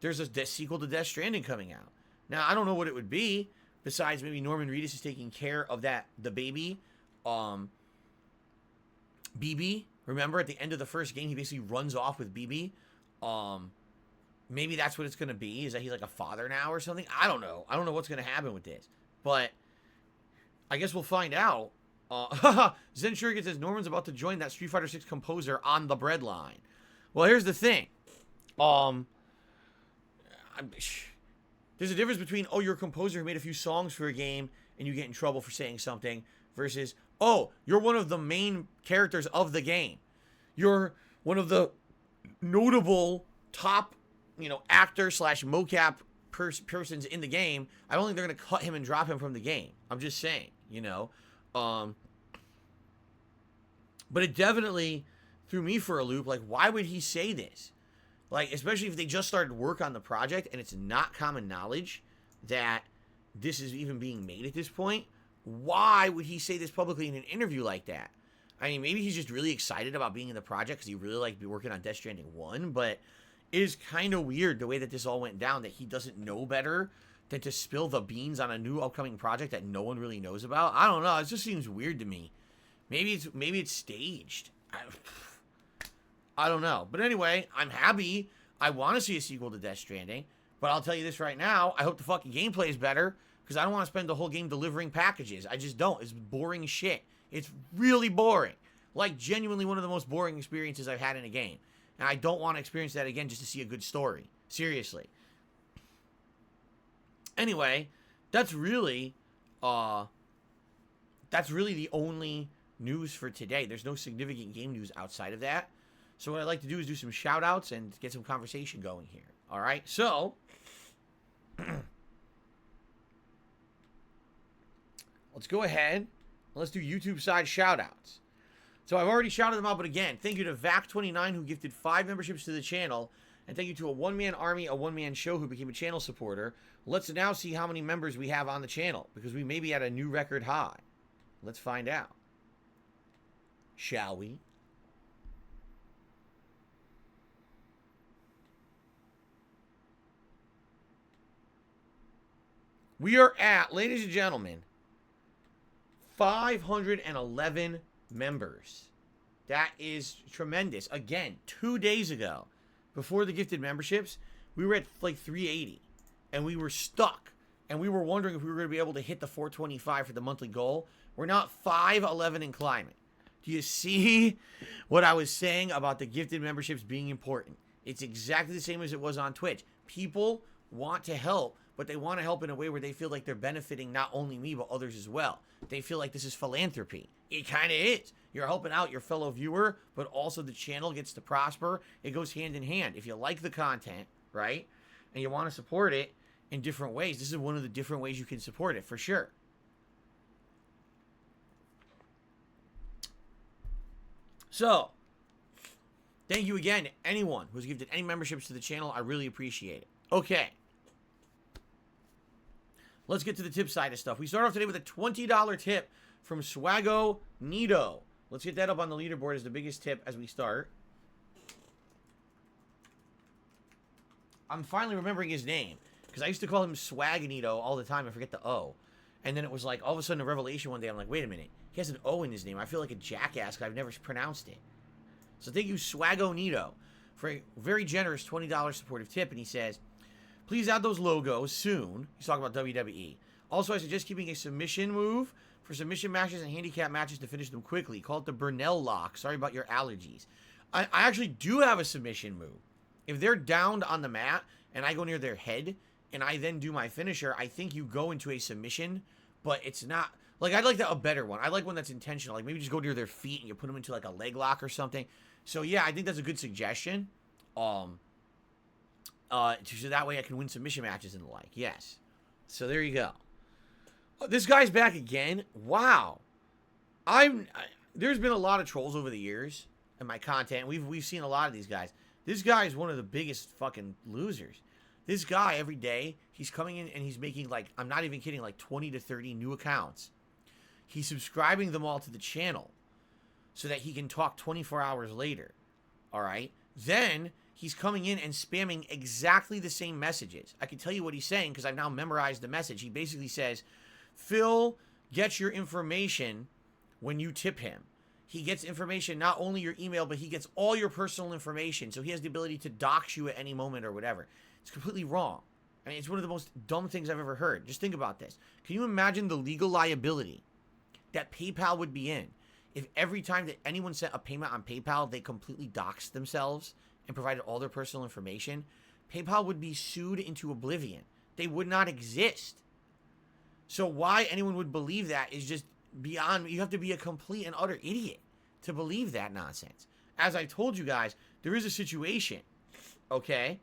there's a sequel to Death Stranding coming out. Now, I don't know what it would be, besides maybe Norman Reedus is taking care of the baby, BB. Remember at the end of the first game, he basically runs off with BB. Maybe that's what it's going to be, is that he's like a father now or something. I don't know what's going to happen with this, but I guess we'll find out. Zen Shuriken says Norman's about to join that Street Fighter 6 composer on the breadline. Well, here's the thing. There's a difference between, oh, you're a composer who made a few songs for a game and you get in trouble for saying something, versus, oh, you're one of the main characters of the game. You're one of the notable top, actor / mocap persons in the game. I don't think they're going to cut him and drop him from the game. I'm just saying, But it definitely threw me for a loop. Like, why would he say this? Like, especially if they just started work on the project and it's not common knowledge that this is even being made at this point. Why would he say this publicly in an interview like that? I mean, maybe he's just really excited about being in the project because he really liked working on Death Stranding 1, but it is kind of weird the way that this all went down, that he doesn't know better than to spill the beans on a new upcoming project that no one really knows about. I don't know. It just seems weird to me. Maybe it's staged. I don't know. But anyway, I'm happy. I want to see a sequel to Death Stranding. But I'll tell you this right now. I hope the fucking gameplay is better, because I don't want to spend the whole game delivering packages. I just don't. It's boring shit. It's really boring. Like, genuinely one of the most boring experiences I've had in a game. And I don't want to experience that again just to see a good story. Seriously. Anyway, that's really the only news for today. There's no significant game news outside of that. So what I'd like to do is do some shout outs and get some conversation going here. All right. So let's go ahead and let's do YouTube side shout outs. So I've already shouted them out, but again, thank you to VAC29 who gifted 5 memberships to the channel. And thank you to a one-man army, a one-man show who became a channel supporter. Let's now see how many members we have on the channel, because we may be at a new record high. Let's find out. Shall we? We are at, ladies and gentlemen, 511 members. That is tremendous. Again, 2 days ago, before the gifted memberships, we were at like 380. And we were stuck. And we were wondering if we were going to be able to hit the 425 for the monthly goal. We're now at 511 and climbing. Do you see what I was saying about the gifted memberships being important? It's exactly the same as it was on Twitch. People want to help, but they want to help in a way where they feel like they're benefiting not only me, but others as well. They feel like this is philanthropy. It kind of is. You're helping out your fellow viewer, but also the channel gets to prosper. It goes hand in hand. If you like the content, right, and you want to support it in different ways, this is one of the different ways you can support it, for sure. So, thank you again to anyone who's gifted any memberships to the channel. I really appreciate it. Okay. Let's get to the tip side of stuff. We start off today with a $20 tip from Swaggo Nito. Let's get that up on the leaderboard as the biggest tip as we start. I'm finally remembering his name, because I used to call him Swagnito all the time. I forget the O. And then it was like, all of a sudden, a revelation one day, I'm like, wait a minute. He has an O in his name. I feel like a jackass because I've never pronounced it. So thank you, Swaggo Nito, for a very generous $20 supportive tip. And he says, please add those logos soon. He's talking about WWE. Also, I suggest keeping a submission move for submission matches and handicap matches to finish them quickly. Call it the Burnell lock. Sorry about your allergies. I actually do have a submission move. If they're downed on the mat and I go near their head and I then do my finisher, I think you go into a submission, but it's not... Like, I'd like a better one. I like one that's intentional. Like, maybe just go near their feet and you put them into, like, a leg lock or something. So, yeah, I think that's a good suggestion. So that way I can win submission matches and the like. Yes. So, there you go. This guy's back again. Wow. There's been a lot of trolls over the years in my content. We've seen a lot of these guys. This guy is one of the biggest fucking losers. This guy, every day, he's coming in and he's making, like, I'm not even kidding, like 20 to 30 new accounts. He's subscribing them all to the channel so that he can talk 24 hours later. All right? Then he's coming in and spamming exactly the same messages. I can tell you what he's saying because I've now memorized the message. He basically says, Phil gets your information when you tip him. He gets information, not only your email, but he gets all your personal information. So he has the ability to dox you at any moment or whatever. It's completely wrong. I mean, it's one of the most dumb things I've ever heard. Just think about this. Can you imagine the legal liability that PayPal would be in if every time that anyone sent a payment on PayPal, they completely doxed themselves and provided all their personal information? PayPal would be sued into oblivion. They would not exist. So why anyone would believe that is just beyond. You have to be a complete and utter idiot to believe that nonsense. As I told you guys, there is a situation, okay,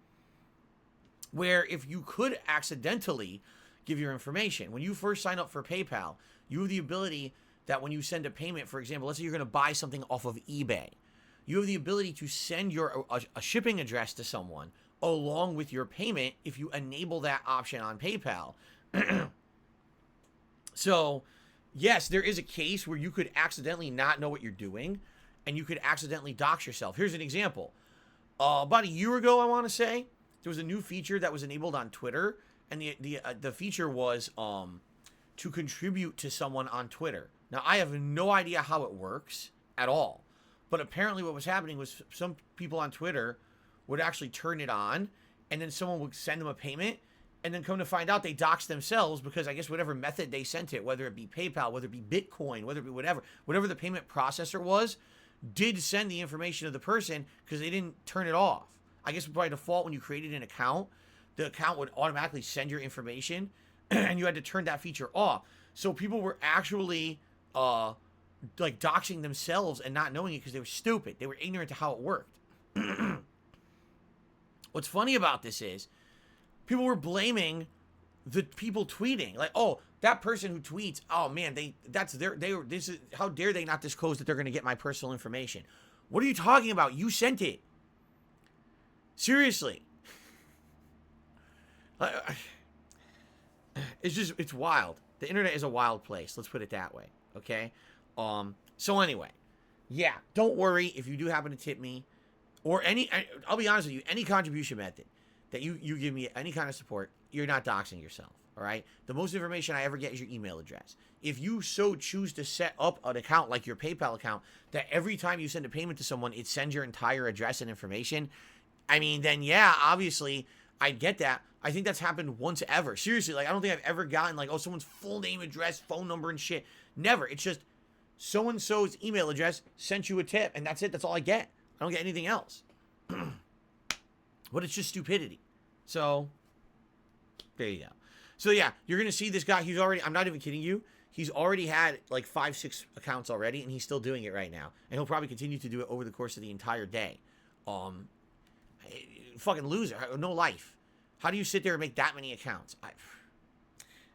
where if you could accidentally give your information, when you first sign up for PayPal, you have the ability that when you send a payment, for example, let's say you're going to buy something off of eBay, you have the ability to send a shipping address to someone along with your payment if you enable that option on PayPal. So, yes, there is a case where you could accidentally not know what you're doing, and you could accidentally dox yourself. Here's an example. About a year ago, I want to say, there was a new feature that was enabled on Twitter, and the feature was to contribute to someone on Twitter. Now, I have no idea how it works at all, but apparently what was happening was some people on Twitter would actually turn it on, and then someone would send them a payment, and then come to find out they doxed themselves because I guess whatever method they sent it, whether it be PayPal, whether it be Bitcoin, whether it be whatever the payment processor was, did send the information of the person because they didn't turn it off. I guess by default, when you created an account, the account would automatically send your information and you had to turn that feature off. So people were actually like doxing themselves and not knowing it because they were stupid. They were ignorant to how it worked. What's funny about this is people were blaming the people tweeting, like, oh, that person who tweets, oh man, how dare they not disclose that they're going to get my personal information? What are you talking about? You sent it. Seriously. It's wild. The internet is a wild place. Let's put it that way. Okay. So anyway, yeah, don't worry if you do happen to tip me or I'll be honest with you, any contribution method that you give me any kind of support, you're not doxing yourself, all right? The most information I ever get is your email address. If you so choose to set up an account like your PayPal account that every time you send a payment to someone, it sends your entire address and information, I mean, then yeah, obviously, I get that. I think that's happened once ever. Seriously, like, I don't think I've ever gotten, like, oh, someone's full name, address, phone number, and shit. Never. It's just so-and-so's email address sent you a tip, and that's it. That's all I get. I don't get anything else. But it's just stupidity. So, there you go. So, yeah, you're going to see this guy. He's already, I'm not even kidding you. He's already had like 5-6 accounts already, and he's still doing it right now. And he'll probably continue to do it over the course of the entire day. Fucking loser. No life. How do you sit there and make that many accounts?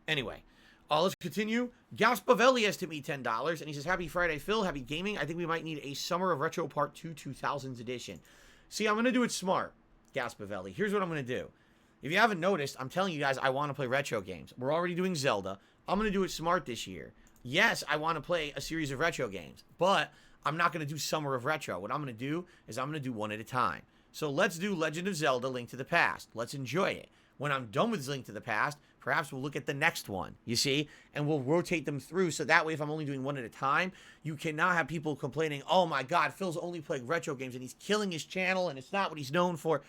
Anyway, let's continue. Gaspavelli has to me $10, and he says, happy Friday, Phil. Happy gaming. I think we might need a Summer of Retro Part 2 2000s edition. See, I'm going to do it smart, Gaspavelli. Here's what I'm going to do. If you haven't noticed, I'm telling you guys I want to play retro games. We're already doing Zelda. I'm going to do it smart this year. Yes, I want to play a series of retro games, but I'm not going to do Summer of Retro. What I'm going to do is I'm going to do one at a time. So let's do Legend of Zelda Link to the Past. Let's enjoy it. When I'm done with Link to the Past, perhaps we'll look at the next one, you see? And we'll rotate them through so that way if I'm only doing one at a time, you cannot have people complaining, oh my God, Phil's only playing retro games and he's killing his channel and it's not what he's known for.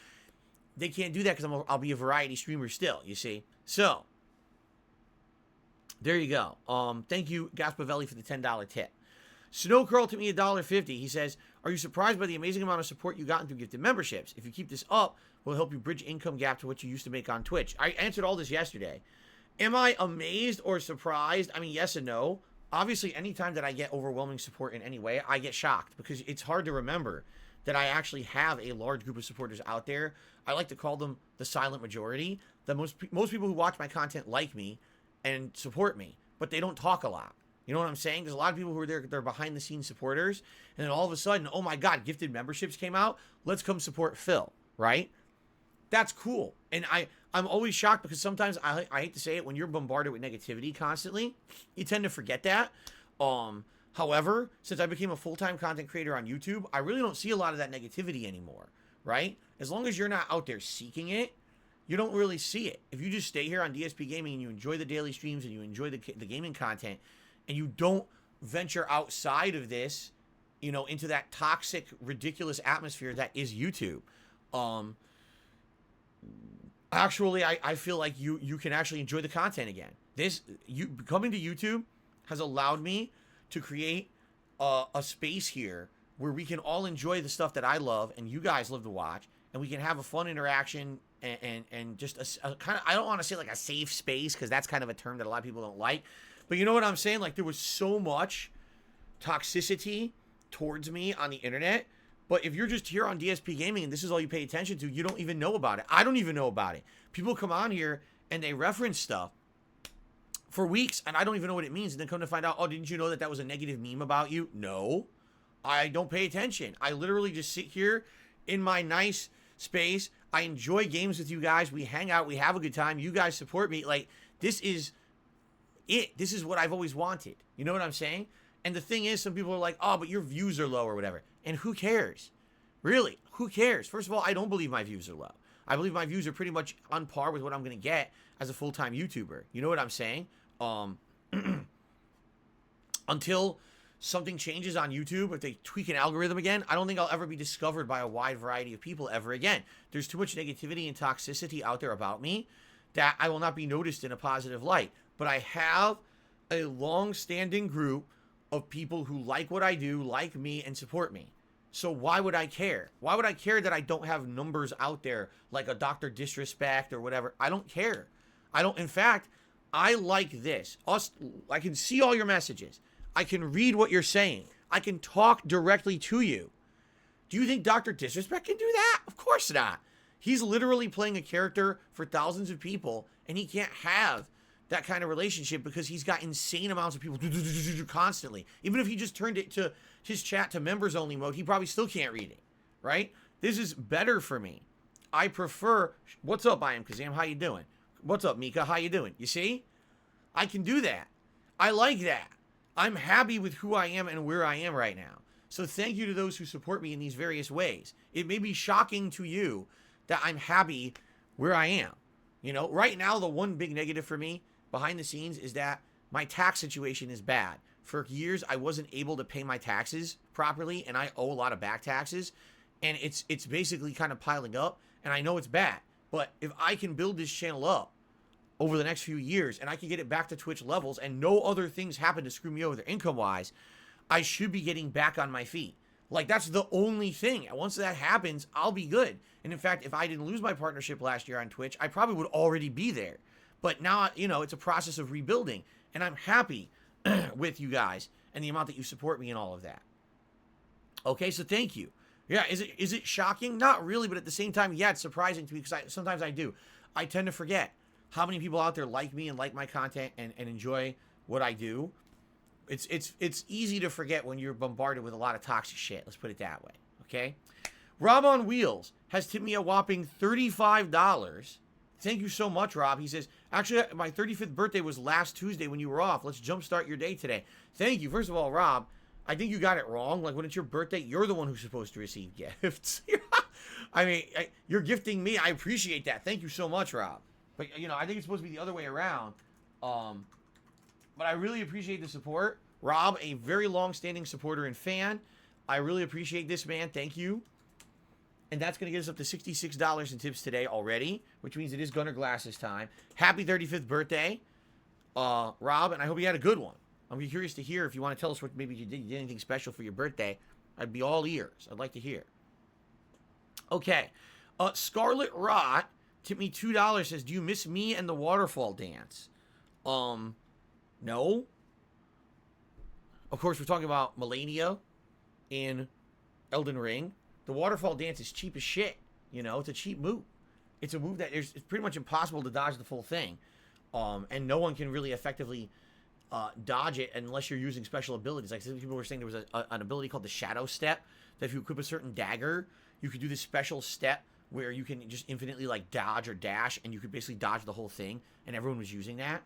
They can't do that because I'll be a variety streamer still, you see? So, there you go. Thank you, Gaspavelli, for the $10 tip. Snowcurl to me $1.50. He says, are you surprised by the amazing amount of support you gotten through gifted memberships? If you keep this up, will it help you bridge income gap to what you used to make on Twitch? I answered all this yesterday. Am I amazed or surprised? I mean, yes and no. Obviously, anytime that I get overwhelming support in any way, I get shocked because it's hard to remember that I actually have a large group of supporters out there. I like to call them the silent majority. The most people who watch my content like me and support me, but they don't talk a lot. You know what I'm saying? There's a lot of people who are there, they're behind the scenes supporters, and then all of a sudden, oh my God, gifted memberships came out. Let's come support Phil, right? That's cool. And I'm always shocked because sometimes I hate to say it, when you're bombarded with negativity constantly, you tend to forget that. However, since I became a full-time content creator on YouTube, I really don't see a lot of that negativity anymore. right? As long as you're not out there seeking it, you don't really see it. If you just stay here on DSP Gaming and you enjoy the daily streams and you enjoy the gaming content, and you don't venture outside of this, you know, into that toxic, ridiculous atmosphere that is YouTube, actually, I feel like you can actually enjoy the content again. Coming to YouTube has allowed me to create a space here where we can all enjoy the stuff that I love and you guys love to watch, and we can have a fun interaction and just a kind of, I don't want to say like a safe space, because that's kind of a term that a lot of people don't like, but you know what I'm saying? Like, there was so much toxicity towards me on the internet, but if you're just here on DSP Gaming and this is all you pay attention to, you don't even know about it. I don't even know about it. People come on here and they reference stuff for weeks, and I don't even know what it means, and then come to find out, oh, didn't you know that that was a negative meme about you? No, I don't pay attention. I literally just sit here in my nice space. I enjoy games with you guys. We hang out. We have a good time. You guys support me. Like, this is it. This is what I've always wanted. You know what I'm saying? And the thing is, some people are like, oh, but your views are low or whatever. And who cares? Really, who cares? First of all, I don't believe my views are low. I believe my views are pretty much on par with what I'm going to get as a full-time YouTuber. You know what I'm saying? Until something changes on YouTube, if they tweak an algorithm again, I don't think I'll ever be discovered by a wide variety of people ever again. There's too much negativity and toxicity out there about me that I will not be noticed in a positive light. But I have a long-standing group of people who like what I do, like me, and support me. So why would I care? Why would I care that I don't have numbers out there like a Dr. Disrespect or whatever? I don't care. In fact, I like this. I can see all your messages. I can read what you're saying. I can talk directly to you. Do you think Dr. Disrespect can do that? Of course not. He's literally playing a character for thousands of people, and he can't have that kind of relationship because he's got insane amounts of people constantly. Even if he just turned it to his chat to members only mode, he probably still can't read it, right? This is better for me. I prefer, what's up, I am Kazam, how you doing? What's up, Mika, how you doing? You see? I can do that. I like that. I'm happy with who I am and where I am right now. So thank you to those who support me in these various ways. It may be shocking to you that I'm happy where I am. You know, right now, the one big negative for me behind the scenes is that my tax situation is bad. For years, I wasn't able to pay my taxes properly, and I owe a lot of back taxes, and it's basically kind of piling up, and I know it's bad. But if I can build this channel up over the next few years, and I can get it back to Twitch levels, and no other things happen to screw me over income-wise, I should be getting back on my feet. Like, that's the only thing. Once that happens, I'll be good. And in fact, if I didn't lose my partnership last year on Twitch, I probably would already be there. But now, you know, it's a process of rebuilding, and I'm happy with you guys and the amount that you support me and all of that. Okay, so thank you. Yeah, is it shocking? Not really, but at the same time, yeah, it's surprising to me because sometimes I do. I tend to forget how many people out there like me and like my content and enjoy what I do. It's easy to forget when you're bombarded with a lot of toxic shit. Let's put it that way, okay? Rob on Wheels has tipped me a whopping $35. Thank you so much, Rob. He says, actually, my 35th birthday was last Tuesday when you were off. Let's jumpstart your day today. Thank you. First of all, Rob, I think you got it wrong. Like, when it's your birthday, you're the one who's supposed to receive gifts. I mean, you're gifting me. I appreciate that. Thank you so much, Rob. But, you know, I think it's supposed to be the other way around. But I really appreciate the support. Rob, a very long-standing supporter and fan. I really appreciate this, man. Thank you. And that's going to get us up to $66 in tips today already, which means it is Gunner Glasses time. Happy 35th birthday, Rob, and I hope you had a good one. I'm curious to hear if you want to tell us what maybe you did anything special for your birthday. I'd be all ears. I'd like to hear. Okay. Scarlet Rot tipped me $2, says, do you miss me and the waterfall dance? No. Of course, we're talking about Melania in Elden Ring. The waterfall dance is cheap as shit. You know, it's a cheap move. It's a move that it's pretty much impossible to dodge the full thing. And no one can really effectively dodge it unless you're using special abilities. Like some people were saying there was an ability called the Shadow Step, that if you equip a certain dagger, you could do this special step where you can just infinitely like dodge or dash, and you could basically dodge the whole thing, and everyone was using that.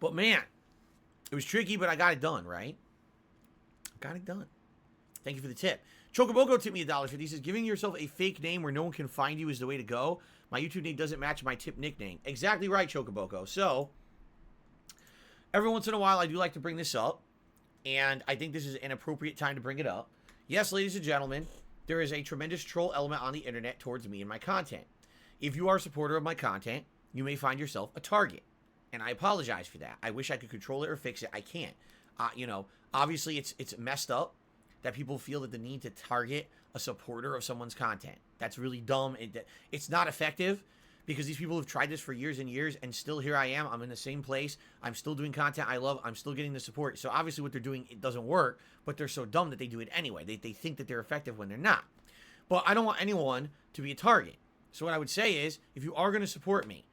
But man, it was tricky, but I got it done, right? Got it done. Thank you for the tip. Chocoboko tipped me $1.50. He says, giving yourself a fake name where no one can find you is the way to go. My YouTube name doesn't match my tip nickname. Exactly right, Chocoboko. So, every once in a while, I do like to bring this up. And I think this is an appropriate time to bring it up. Yes, ladies and gentlemen, there is a tremendous troll element on the internet towards me and my content. If you are a supporter of my content, you may find yourself a target. And I apologize for that. I wish I could control it or fix it. I can't. You know, obviously it's messed up that people feel that the need to target a supporter of someone's content. That's really dumb. It's not effective because these people have tried this for years and years, and still here I am. I'm in the same place. I'm still doing content I love. I'm still getting the support. So obviously what they're doing, it doesn't work, but they're so dumb that they do it anyway. They think that they're effective when they're not. But I don't want anyone to be a target. So what I would say is, if you are going to support me,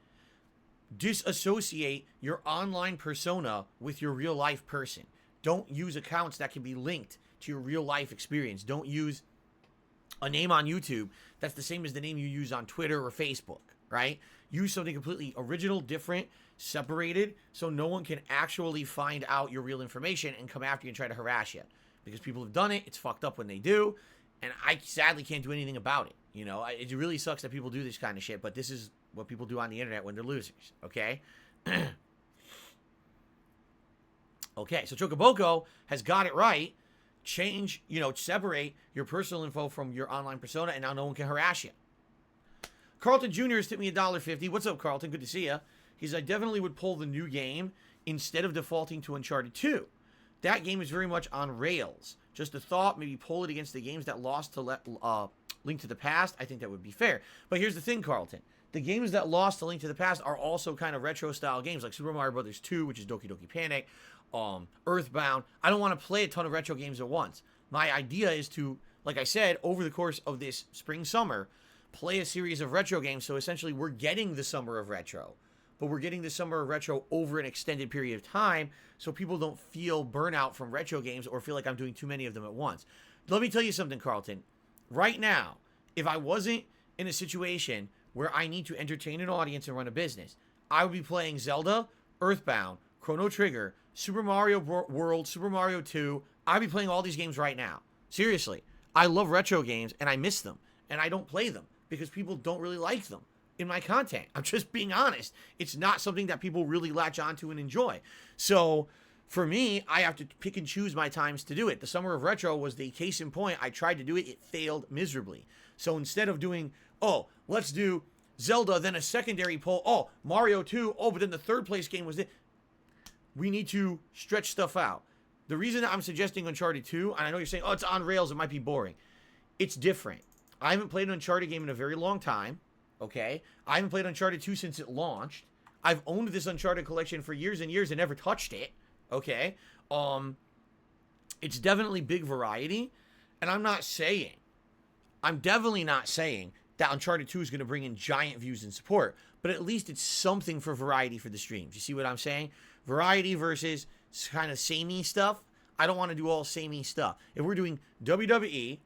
disassociate your online persona with your real life person. Don't use accounts that can be linked to your real life experience. Don't use a name on YouTube that's the same as the name you use on Twitter or Facebook, right? Use something completely original, different, separated, so no one can actually find out your real information and come after you and try to harass you. Because people have done it, it's fucked up when they do, and I sadly can't do anything about it. You know, it really sucks that people do this kind of shit, but this is what people do on the internet when they're losers, okay? Okay, so Chocoboko has got it right. Change, you know, separate your personal info from your online persona, and now no one can harass you. Carlton Jr. has tipped me $1.50. What's up, Carlton? Good to see you. He's, I definitely would pull the new game instead of defaulting to Uncharted 2. That game is very much on rails. Just a thought, maybe pull it against the games that lost to Link to the Past. I think that would be fair. But here's the thing, Carlton. The games that lost to Link to the Past are also kind of retro-style games, like Super Mario Bros. 2, which is Doki Doki Panic, Earthbound. I don't want to play a ton of retro games at once. My idea is to, like I said, over the course of this spring-summer, play a series of retro games. So essentially, we're getting the summer of retro. But we're getting the summer of retro over an extended period of time, so people don't feel burnout from retro games or feel like I'm doing too many of them at once. Let me tell you something, Carlton. Right now, if I wasn't in a situation where I need to entertain an audience and run a business, I would be playing Zelda, Earthbound, Chrono Trigger, Super Mario World, Super Mario 2. I'd be playing all these games right now. Seriously. I love retro games, and I miss them. And I don't play them because people don't really like them in my content. I'm just being honest. It's not something that people really latch onto and enjoy. So for me, I have to pick and choose my times to do it. The Summer of Retro was the case in point. I tried to do it. It failed miserably. So instead of doing, oh, let's do Zelda, then a secondary poll, oh, Mario 2, oh, but then the third place game was it. We need to stretch stuff out. The reason I'm suggesting Uncharted 2, and I know you're saying, oh, it's on rails, it might be boring. It's different. I haven't played an Uncharted game in a very long time. Okay, I haven't played Uncharted 2 since it launched. I've owned this Uncharted collection for years and years and never touched it. Okay, it's definitely big variety, and I'm definitely not saying that Uncharted 2 is going to bring in giant views and support, but at least it's something for variety for the streams. You see what I'm saying? Variety versus kind of samey stuff. I don't want to do all samey stuff. If we're doing WWE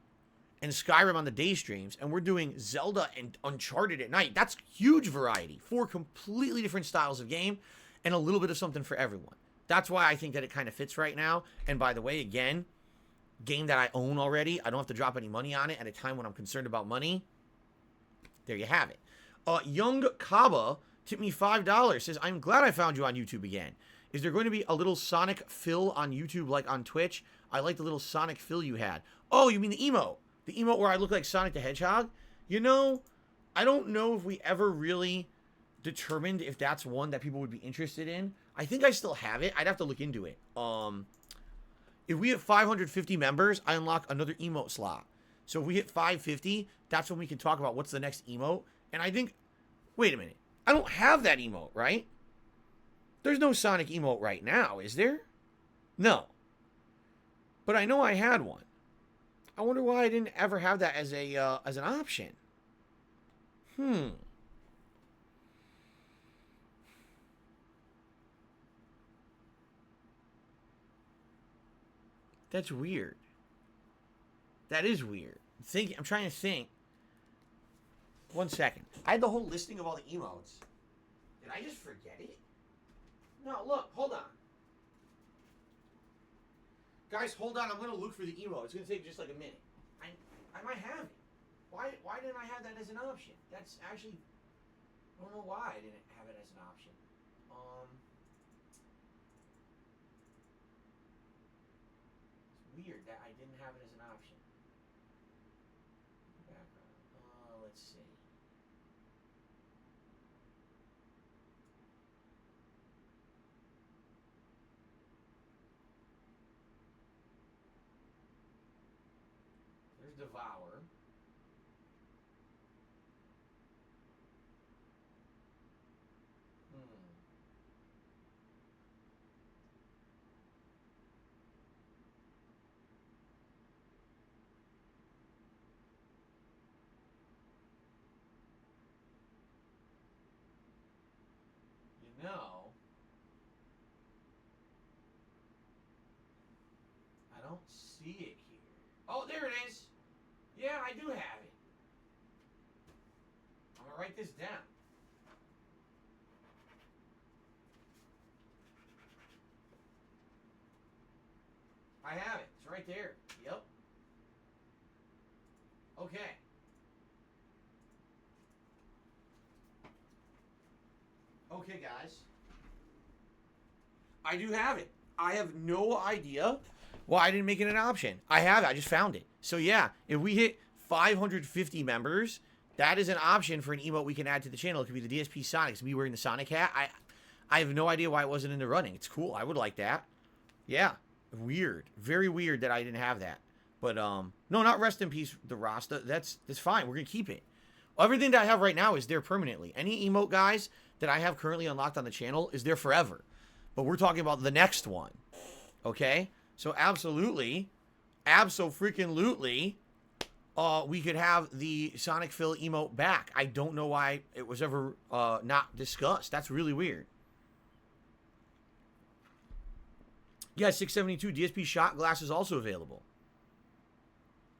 and Skyrim on the day streams, and we're doing Zelda and Uncharted at night, that's huge variety. 4 completely different styles of game, and a little bit of something for everyone. That's why I think that it kind of fits right now. And by the way, again, game that I own already, I don't have to drop any money on it at a time when I'm concerned about money. There you have it. Young Kaba tipped me $5, says, I'm glad I found you on YouTube again. Is there going to be a little Sonic fill on YouTube like on Twitch? I like the little Sonic fill you had. Oh, you mean the emote? The emote where I look like Sonic the Hedgehog? You know, I don't know if we ever really determined if that's one that people would be interested in. I think I still have it. I'd have to look into it. If we hit 550 members, I unlock another emote slot. So if we hit 550, that's when we can talk about what's the next emote. And I think, wait a minute. I don't have that emote, right? There's no Sonic emote right now, is there? No. But I know I had one. I wonder why I didn't ever have that as an option. That's weird. That is weird. I'm trying to think. 1 second. I had the whole listing of all the emotes. Did I just forget it? No, look, hold on. Guys, hold on. I'm going to look for the emote. It's going to take just like a minute. I might have it. Why didn't I have that as an option? That's actually... I don't know why I didn't have it as an option. It's weird that I didn't have it as an option. Background. Let's see. There's Devour. No. I don't see it here. Oh, there it is. Yeah, I do have it. I'm going to write this down. I have it. It's right there. Yep. Okay. Okay, guys. I do have it. I have no idea why I didn't make it an option. I have it. I just found it. So, yeah, if we hit 550 members, that is an option for an emote we can add to the channel. It could be the DSP Sonic. It's me wearing the Sonic hat. I have no idea why it wasn't in the running. It's cool. I would like that. Yeah. Weird. Very weird that I didn't have that. But, no, not rest in peace, the Rasta. That's fine. We're going to keep it. Everything that I have right now is there permanently. Any emote, guys, that I have currently unlocked on the channel is there forever. But we're talking about the next one. Okay? So absolutely, abso-freaking-lutely, we could have the Sonic Phil emote back. I don't know why it was ever not discussed. That's really weird. Yeah, 672 DSP shot glass is also available.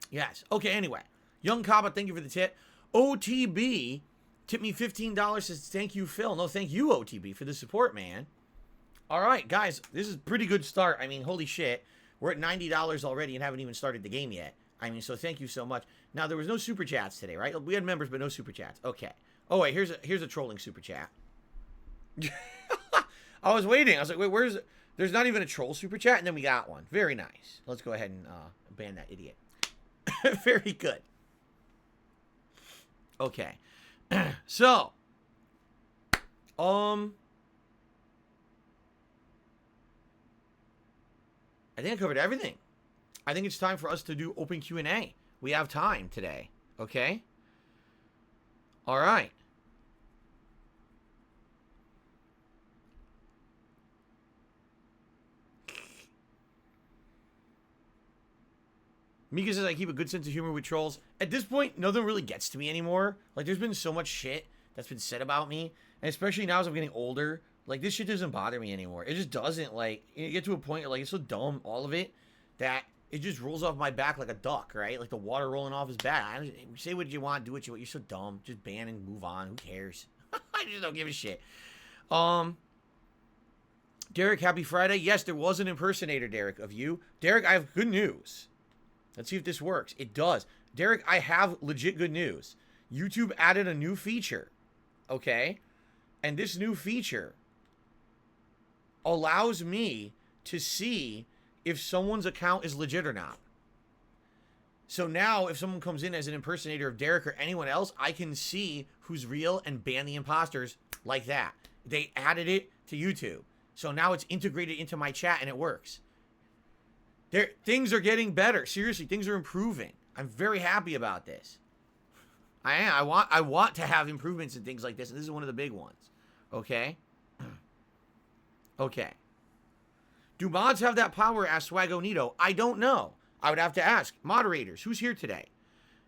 Yes. Okay, anyway. Young Kaba, thank you for the tip. OTB tipped me $15, says thank you, Phil. No, thank you, OTB, for the support, man. All right, guys, this is a pretty good start. I mean, holy shit. We're at $90 already and haven't even started the game yet. I mean, so thank you so much. Now, there was no super chats today, right? We had members, but no super chats. Okay. Oh, wait, here's a trolling super chat. I was waiting. I was like, wait, where's... There's not even a troll super chat, and then we got one. Very nice. Let's go ahead and ban that idiot. Very good. Okay. So, I think I covered everything. I think it's time for us to do open Q&A. We have time today. Okay? All right. Mika says I keep a good sense of humor with trolls. At this point, nothing really gets to me anymore. Like, there's been so much shit that's been said about me. And especially now as I'm getting older, like, this shit doesn't bother me anymore. It just doesn't, like, you get to a point where, like, it's so dumb, all of it, that it just rolls off my back like a duck, right? Like the water rolling off his back. Say what you want, do what you want. You're so dumb. Just ban and move on. Who cares? I just don't give a shit. Derek, happy Friday. Yes, there was an impersonator, Derek, of you. Derek, I have good news. Let's see if this works. It does. Derek, I have legit good news. YouTube added a new feature, okay? And this new feature allows me to see if someone's account is legit or not. So now, if someone comes in as an impersonator of Derek or anyone else, I can see who's real and ban the imposters like that. They added it to YouTube. So now it's integrated into my chat and it works. Things are getting better. Seriously, things are improving. I'm very happy about this. I am. I want to have improvements and things like this, and this is one of the big ones. Okay? Okay. Do mods have that power? Asked Swagonito. I don't know. I would have to ask. Moderators, who's here today?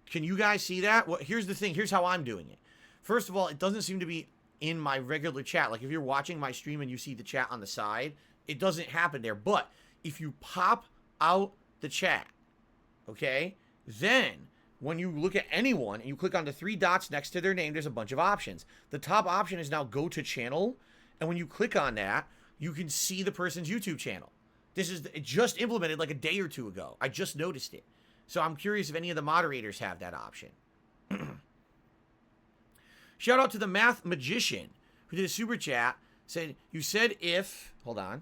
Can you guys see that? Well, here's the thing. Here's how I'm doing it. First of all, it doesn't seem to be in my regular chat. Like, if you're watching my stream and you see the chat on the side, it doesn't happen there. But if you pop out the chat, okay, then when you look at anyone and you click on the three dots next to their name, there's a bunch of options. The top option is now go to channel, and when you click on that, you can see the person's YouTube channel. This is just implemented like a day or two ago. I just noticed it. So I'm curious if any of the moderators have that option. Shout out to the Math Magician who did a super chat. Said, you said if... Hold on.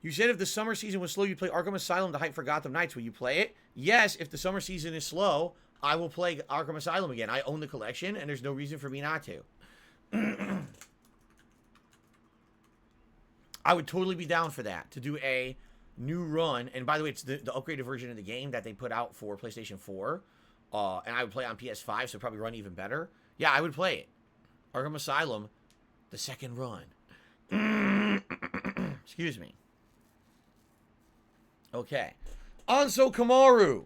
You said if the summer season was slow, you'd play Arkham Asylum to hype for Gotham Knights. Will you play it? Yes, if the summer season is slow, I will play Arkham Asylum again. I own the collection, and there's no reason for me not to. I would totally be down for that, to do a new run. And by the way, it's the upgraded version of the game that they put out for PlayStation 4. And I would play on PS5, so probably run even better. Yeah, I would play it. Arkham Asylum, the second run. Excuse me. Okay. Anso Kamaru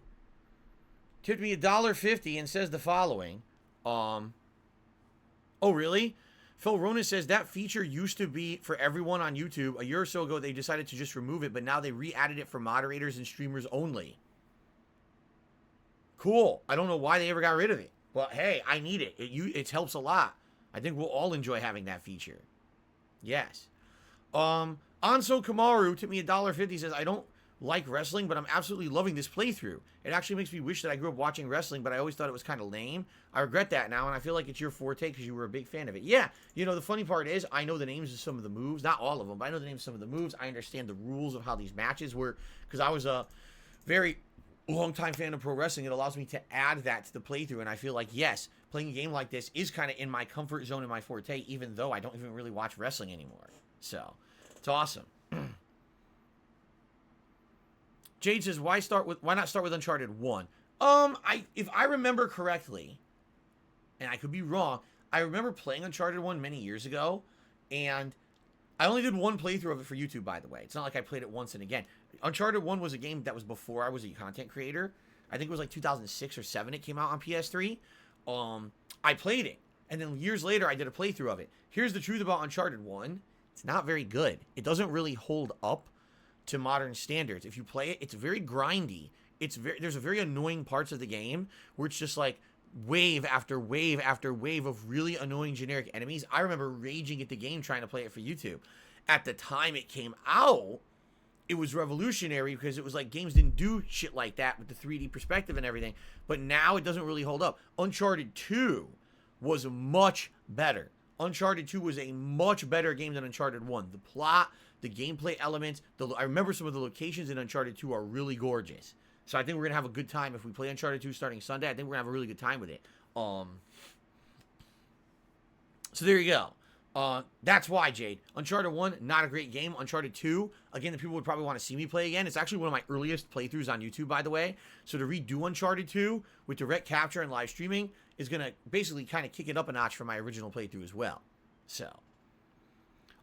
tipped me $1.50 and says the following. Oh, really? Phil Ronan says that feature used to be for everyone on YouTube. A year or so ago, they decided to just remove it, but now they re-added it for moderators and streamers only. Cool. I don't know why they ever got rid of it. But hey, I need it. It helps a lot. I think we'll all enjoy having that feature. Yes. Anso Kamaru tipped me $1.50. Says, I don't like wrestling, but I'm absolutely loving this playthrough. It actually makes me wish that I grew up watching wrestling, but I always thought it was kind of lame. I regret that now, and I feel like it's your forte because you were a big fan of it. Yeah, you know, the funny part is I know the names of some of the moves. Not all of them, but I know the names of some of the moves. I understand the rules of how these matches work because I was a very long-time fan of pro wrestling. It allows me to add that to the playthrough, and I feel like, yes, playing a game like this is kind of in my comfort zone and my forte, even though I don't even really watch wrestling anymore. So, it's awesome. Jade says, why not start with Uncharted 1? If I remember correctly, and I could be wrong, I remember playing Uncharted 1 many years ago, and I only did one playthrough of it for YouTube, by the way. It's not like I played it once and again. Uncharted 1 was a game that was before I was a content creator. I think it was like 2006 or 7 it came out on PS3. I played it, and then years later I did a playthrough of it. Here's the truth about Uncharted 1. It's not very good. It doesn't really hold up to modern standards. If you play it, it's very grindy. There's a very annoying parts of the game where it's just like wave after wave after wave of really annoying generic enemies. I remember raging at the game trying to play it for YouTube. At the time it came out, it was revolutionary because it was like games didn't do shit like that with the 3D perspective and everything. But now it doesn't really hold up. Uncharted 2 was much better. Uncharted 2 was a much better game than Uncharted 1. The plot, the gameplay elements, I remember some of the locations in Uncharted 2 are really gorgeous. So I think we're going to have a good time if we play Uncharted 2 starting Sunday. I think we're going to have a really good time with it. So there you go. That's why, Jade. Uncharted 1, not a great game. Uncharted 2, again, the people would probably want to see me play again. It's actually one of my earliest playthroughs on YouTube, by the way. So to redo Uncharted 2 with direct capture and live streaming is going to basically kind of kick it up a notch from my original playthrough as well. So,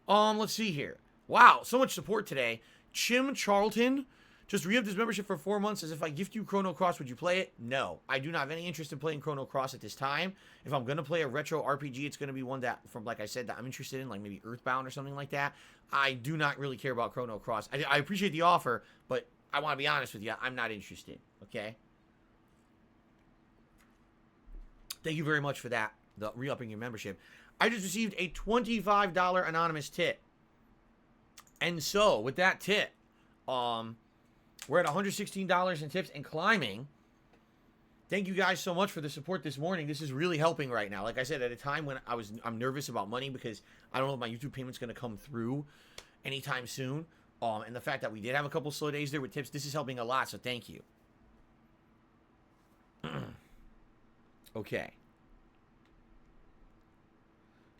let's see here. Wow, so much support today. Chim Charlton just re-upped his membership for 4 months. As if I gift you Chrono Cross, would you play it? No, I do not have any interest in playing Chrono Cross at this time. If I'm going to play a retro RPG, it's going to be one that, from like I said, that I'm interested in, like maybe Earthbound or something like that. I do not really care about Chrono Cross. I appreciate the offer, but I want to be honest with you. I'm not interested, okay? Thank you very much for that, the re-upping your membership. I just received a $25 anonymous tip. And so, with that tip, we're at $116 in tips and climbing. Thank you guys so much for the support this morning. This is really helping right now. Like I said, at a time when I'm nervous about money because I don't know if my YouTube payment's going to come through anytime soon. And the fact that we did have a couple slow days there with tips, this is helping a lot, so thank you. Okay.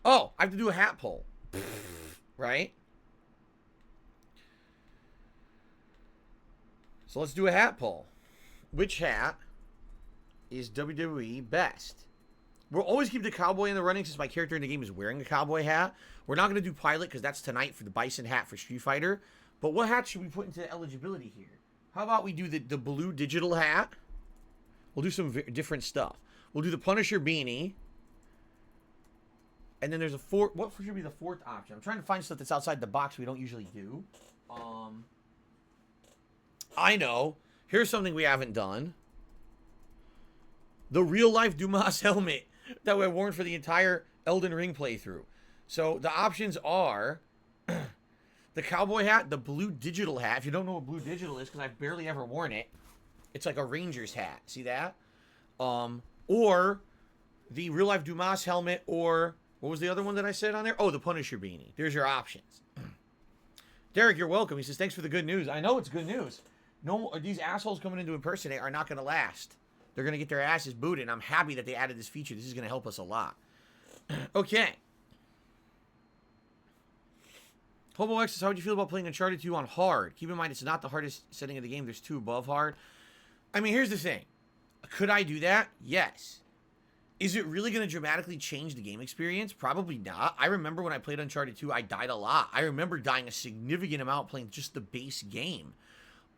Oh, I have to do a hat poll. Right? So let's do a hat poll. Which hat is WWE best? We'll always keep the cowboy in the running since my character in the game is wearing a cowboy hat. We're not going to do pilot because that's tonight for the Bison hat for Street Fighter. But what hat should we put into eligibility here? How about we do the blue digital hat? We'll do some different stuff. We'll do the Punisher beanie. And then there's a fourth. What should be the fourth option? I'm trying to find stuff that's outside the box we don't usually do. I know. Here's something we haven't done. The real-life Dumas helmet that we worn for the entire Elden Ring playthrough. So the options are The cowboy hat, the blue digital hat. If you don't know what blue digital is, because I've barely ever worn it, it's like a Ranger's hat. See that? Or the real life Dumas helmet, or what was the other one that I said on there? Oh, the Punisher beanie. There's your options. Derek, you're welcome. He says, thanks for the good news. I know it's good news. No, these assholes coming into Impersonate are not going to last. They're going to get their asses booted, and I'm happy that they added this feature. This is going to help us a lot. Okay. Hobo X says, how would you feel about playing Uncharted 2 on hard? Keep in mind, it's not the hardest setting of the game. There's 2 above hard. I mean, here's the thing. Could I do that? Yes. Is it really going to dramatically change the game experience? Probably not. I remember when I played Uncharted 2, I died a lot. I remember dying a significant amount playing just the base game.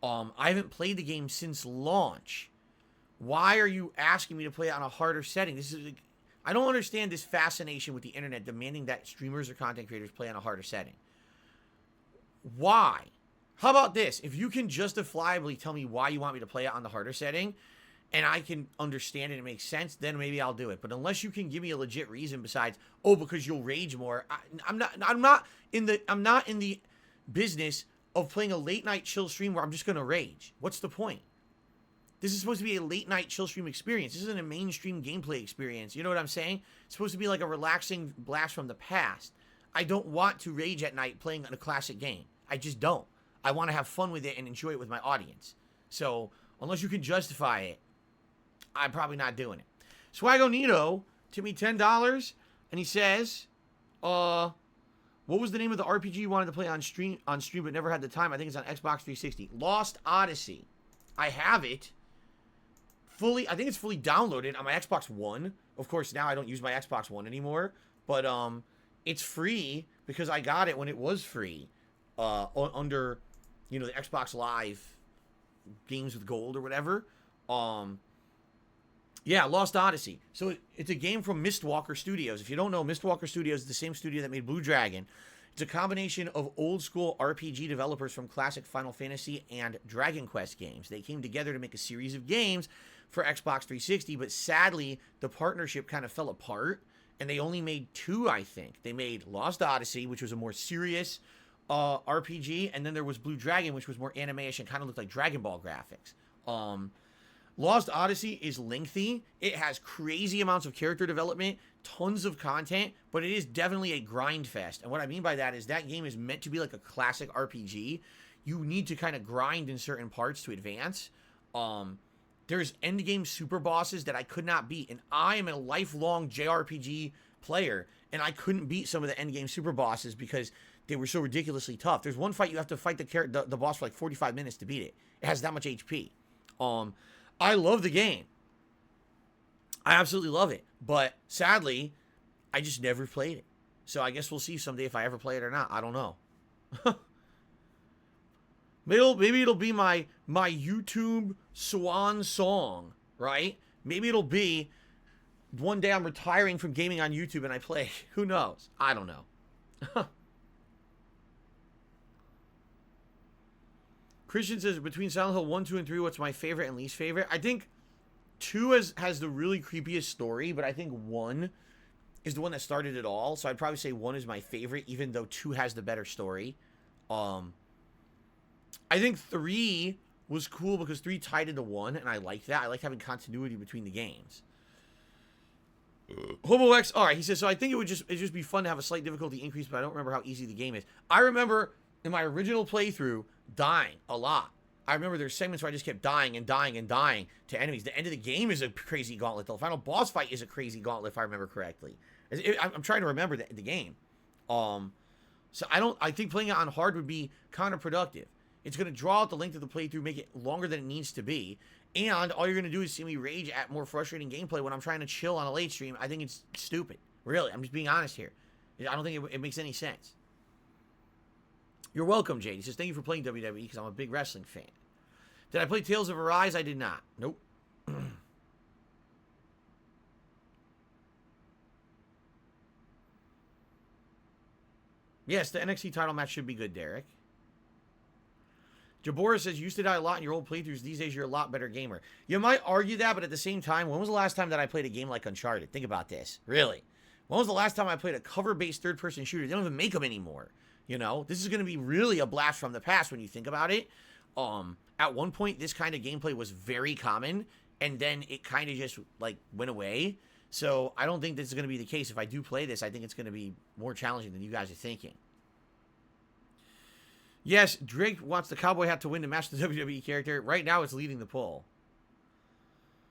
I haven't played the game since launch. Why are you asking me to play it on a harder setting? I don't understand this fascination with the internet demanding that streamers or content creators play on a harder setting. Why? How about this? If you can justifiably tell me why you want me to play it on the harder setting, and I can understand it and it makes sense, then maybe I'll do it. But unless you can give me a legit reason besides, oh, because you'll rage more, I'm not in the business of playing a late night chill stream where I'm just gonna rage. What's the point? This is supposed to be a late night chill stream experience. This isn't a mainstream gameplay experience. You know what I'm saying? It's supposed to be like a relaxing blast from the past. I don't want to rage at night playing a classic game. I just don't. I want to have fun with it and enjoy it with my audience. So, unless you can justify it, I'm probably not doing it. Swagonito tipped me $10, and he says, what was the name of the RPG you wanted to play on stream but never had the time? I think it's on Xbox 360. Lost Odyssey. I have it fully. I think it's fully downloaded on my Xbox One. Of course, now I don't use my Xbox One anymore, but it's free because I got it when it was free. Under, you know, the Xbox Live games with gold or whatever. Yeah, Lost Odyssey. So it's a game from Mistwalker Studios. If you don't know, Mistwalker Studios is the same studio that made Blue Dragon. It's a combination of old school RPG developers from classic Final Fantasy and Dragon Quest games. They came together to make a series of games for Xbox 360, but sadly, the partnership kind of fell apart, and they only made 2, I think. They made Lost Odyssey, which was a more serious RPG, and then there was Blue Dragon, which was more anime-ish and kind of looked like Dragon Ball graphics. Lost Odyssey is lengthy. It has crazy amounts of character development, tons of content, but it is definitely a grind fest. And what I mean by that is that game is meant to be like a classic RPG. You need to kind of grind in certain parts to advance. There's endgame super bosses that I could not beat, and I am a lifelong JRPG player, and I couldn't beat some of the endgame super bosses because they were so ridiculously tough. There's one fight you have to fight the boss for like 45 minutes to beat it. It has that much HP. I love the game. I absolutely love it. But sadly, I just never played it. So I guess we'll see someday if I ever play it or not. I don't know. Maybe it'll be my YouTube swan song, right? Maybe it'll be one day I'm retiring from gaming on YouTube and I play. Who knows? I don't know. Christian says, between Silent Hill 1, 2, and 3, what's my favorite and least favorite? I think 2 has the really creepiest story, but I think 1 is the one that started it all. So I'd probably say 1 is my favorite, even though 2 has the better story. I think 3 was cool because 3 tied into 1, and I like that. I like having continuity between the games. Hobo X, all right, he says, so I think it'd just be fun to have a slight difficulty increase, but I don't remember how easy the game is. I remember in my original playthrough dying a lot. I remember there's segments where I just kept dying and dying and dying to enemies. The end of the game is a crazy gauntlet. The final boss fight is a crazy gauntlet, if I remember correctly. I'm trying to remember the game. So I think playing it on hard would be counterproductive. It's going to draw out the length of the playthrough, make it longer than it needs to be. And all you're going to do is see me rage at more frustrating gameplay when I'm trying to chill on a late stream. I think it's stupid. Really, I'm just being honest here. I don't think it makes any sense. You're welcome, Jade. He says, thank you for playing WWE because I'm a big wrestling fan. Did I play Tales of Arise? I did not. Nope. Yes, the NXT title match should be good, Derek. Jabora says, you used to die a lot in your old playthroughs. These days, you're a lot better gamer. You might argue that, but at the same time, when was the last time that I played a game like Uncharted? Think about this. Really. When was the last time I played a cover-based third-person shooter? They don't even make them anymore. You know, this is going to be really a blast from the past when you think about it. At one point, this kind of gameplay was very common, and then it kind of just, like, went away. So I don't think this is going to be the case. If I do play this, I think it's going to be more challenging than you guys are thinking. Yes, Drake wants the cowboy hat to win to match the WWE character. Right now, it's leading the poll.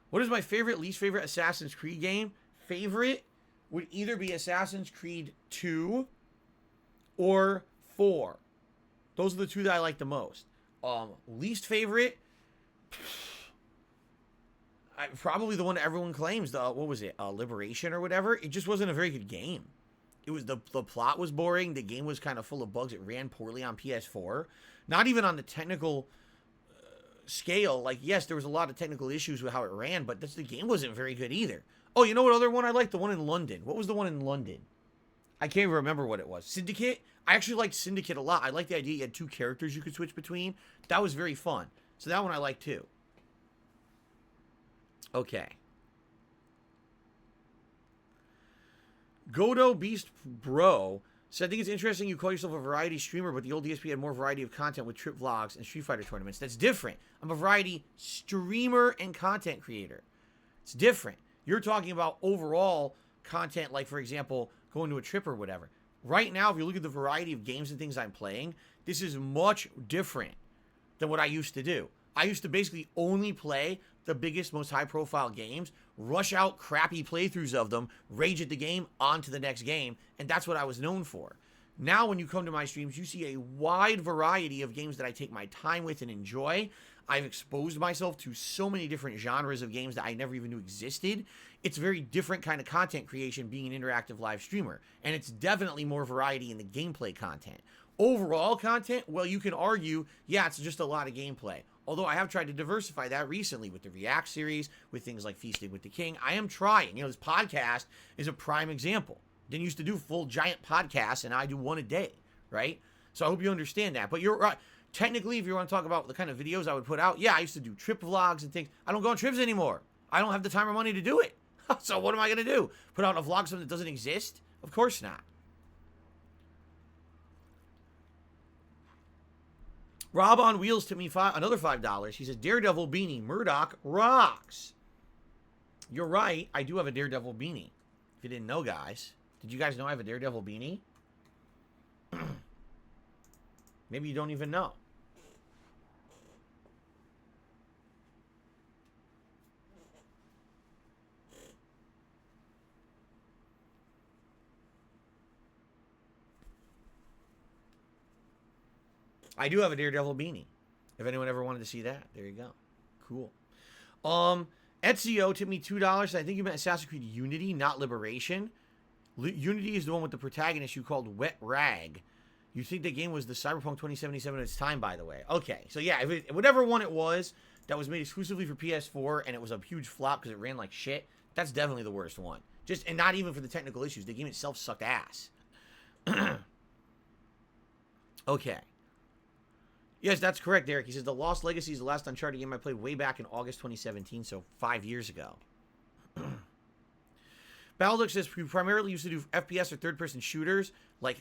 What is my favorite, least favorite Assassin's Creed game? Favorite would either be Assassin's Creed 2 or 4. Those are the two that I like the most. Least favorite, probably the one that everyone claims. What was it? Liberation or whatever. It just wasn't a very good game. It was the plot was boring. The game was kind of full of bugs. It ran poorly on PS4. Not even on the technical scale. Like, yes, there was a lot of technical issues with how it ran, but the game wasn't very good either. Oh, you know what other one I liked? The one in London. What was the one in London? I can't even remember what it was. Syndicate? I actually liked Syndicate a lot. I liked the idea you had two characters you could switch between. That was very fun. So that one I liked too. Okay. Godo Beast Bro said, I think it's interesting you call yourself a variety streamer, but the old DSP had more variety of content with trip vlogs and Street Fighter tournaments. That's different. I'm a variety streamer and content creator. It's different. You're talking about overall content, like, for example, going to a trip or whatever. Right now, if you look at the variety of games and things I'm playing, this is much different than what I used to do. I used to basically only play the biggest, most high-profile games, rush out crappy playthroughs of them, rage at the game, on to the next game, and that's what I was known for. Now, when you come to my streams, you see a wide variety of games that I take my time with and enjoy. I've exposed myself to so many different genres of games that I never even knew existed. It's a very different kind of content creation being an interactive live streamer, and it's definitely more variety in the gameplay content. Overall content, well, you can argue, yeah, it's just a lot of gameplay. Although I have tried to diversify that recently with the React series, with things like Feasting with the King. I am trying. You know, this podcast is a prime example. Didn't used to do full giant podcasts, and I do one a day, right? So I hope you understand that. But you're right. Technically, if you want to talk about the kind of videos I would put out, yeah, I used to do trip vlogs and things. I don't go on trips anymore. I don't have the time or money to do it. So what am I going to do? Put out a vlog something that doesn't exist? Of course not. Rob on Wheels to me another $5. He says, Daredevil beanie. Murdoch rocks. You're right. I do have a Daredevil beanie. If you didn't know, guys. Did you guys know I have a Daredevil beanie? Maybe you don't even know. I do have a Daredevil beanie. If anyone ever wanted to see that, there you go. Cool. Ezio tipped me $2. I think you meant Assassin's Creed Unity, not Liberation. Unity is the one with the protagonist you called Wet Rag. You think the game was the Cyberpunk 2077 at its time, by the way. Okay, so yeah, whatever one it was that was made exclusively for PS4 and it was a huge flop because it ran like shit, that's definitely the worst one. And not even for the technical issues. The game itself sucked ass. Okay. Yes, that's correct, Derek. He says, The Lost Legacy is the last Uncharted game I played way back in August 2017, so 5 years ago. Baldock says, we primarily used to do FPS or third-person shooters, like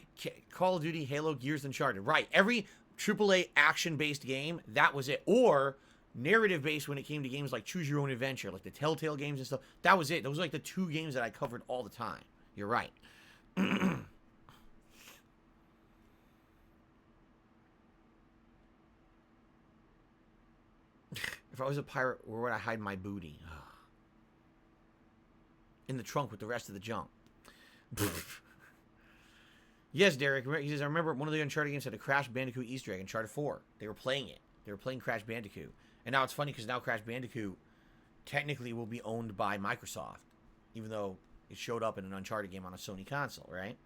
Call of Duty, Halo, Gears, Uncharted. Right, every AAA action-based game, that was it. Or narrative-based when it came to games like Choose Your Own Adventure, like the Telltale games and stuff. That was it. Those were like the two games that I covered all the time. You're right. If I was a pirate, where would I hide my booty? In the trunk with the rest of the junk. Yes, Derek. He says, I remember one of the Uncharted games had a Crash Bandicoot Easter egg, Uncharted 4. They were playing it. They were playing Crash Bandicoot. And now it's funny because now Crash Bandicoot technically will be owned by Microsoft. Even though it showed up in an Uncharted game on a Sony console, right?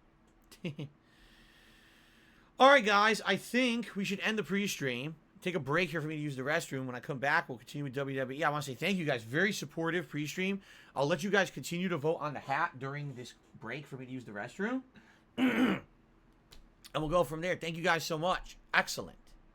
Alright, guys. I think we should end the pre-stream. Take a break here for me to use the restroom. When I come back, we'll continue with WWE. I want to say thank you guys. Very supportive pre-stream. I'll let you guys continue to vote on the hat during this break for me to use the restroom. And we'll go from there. Thank you guys so much. Excellent.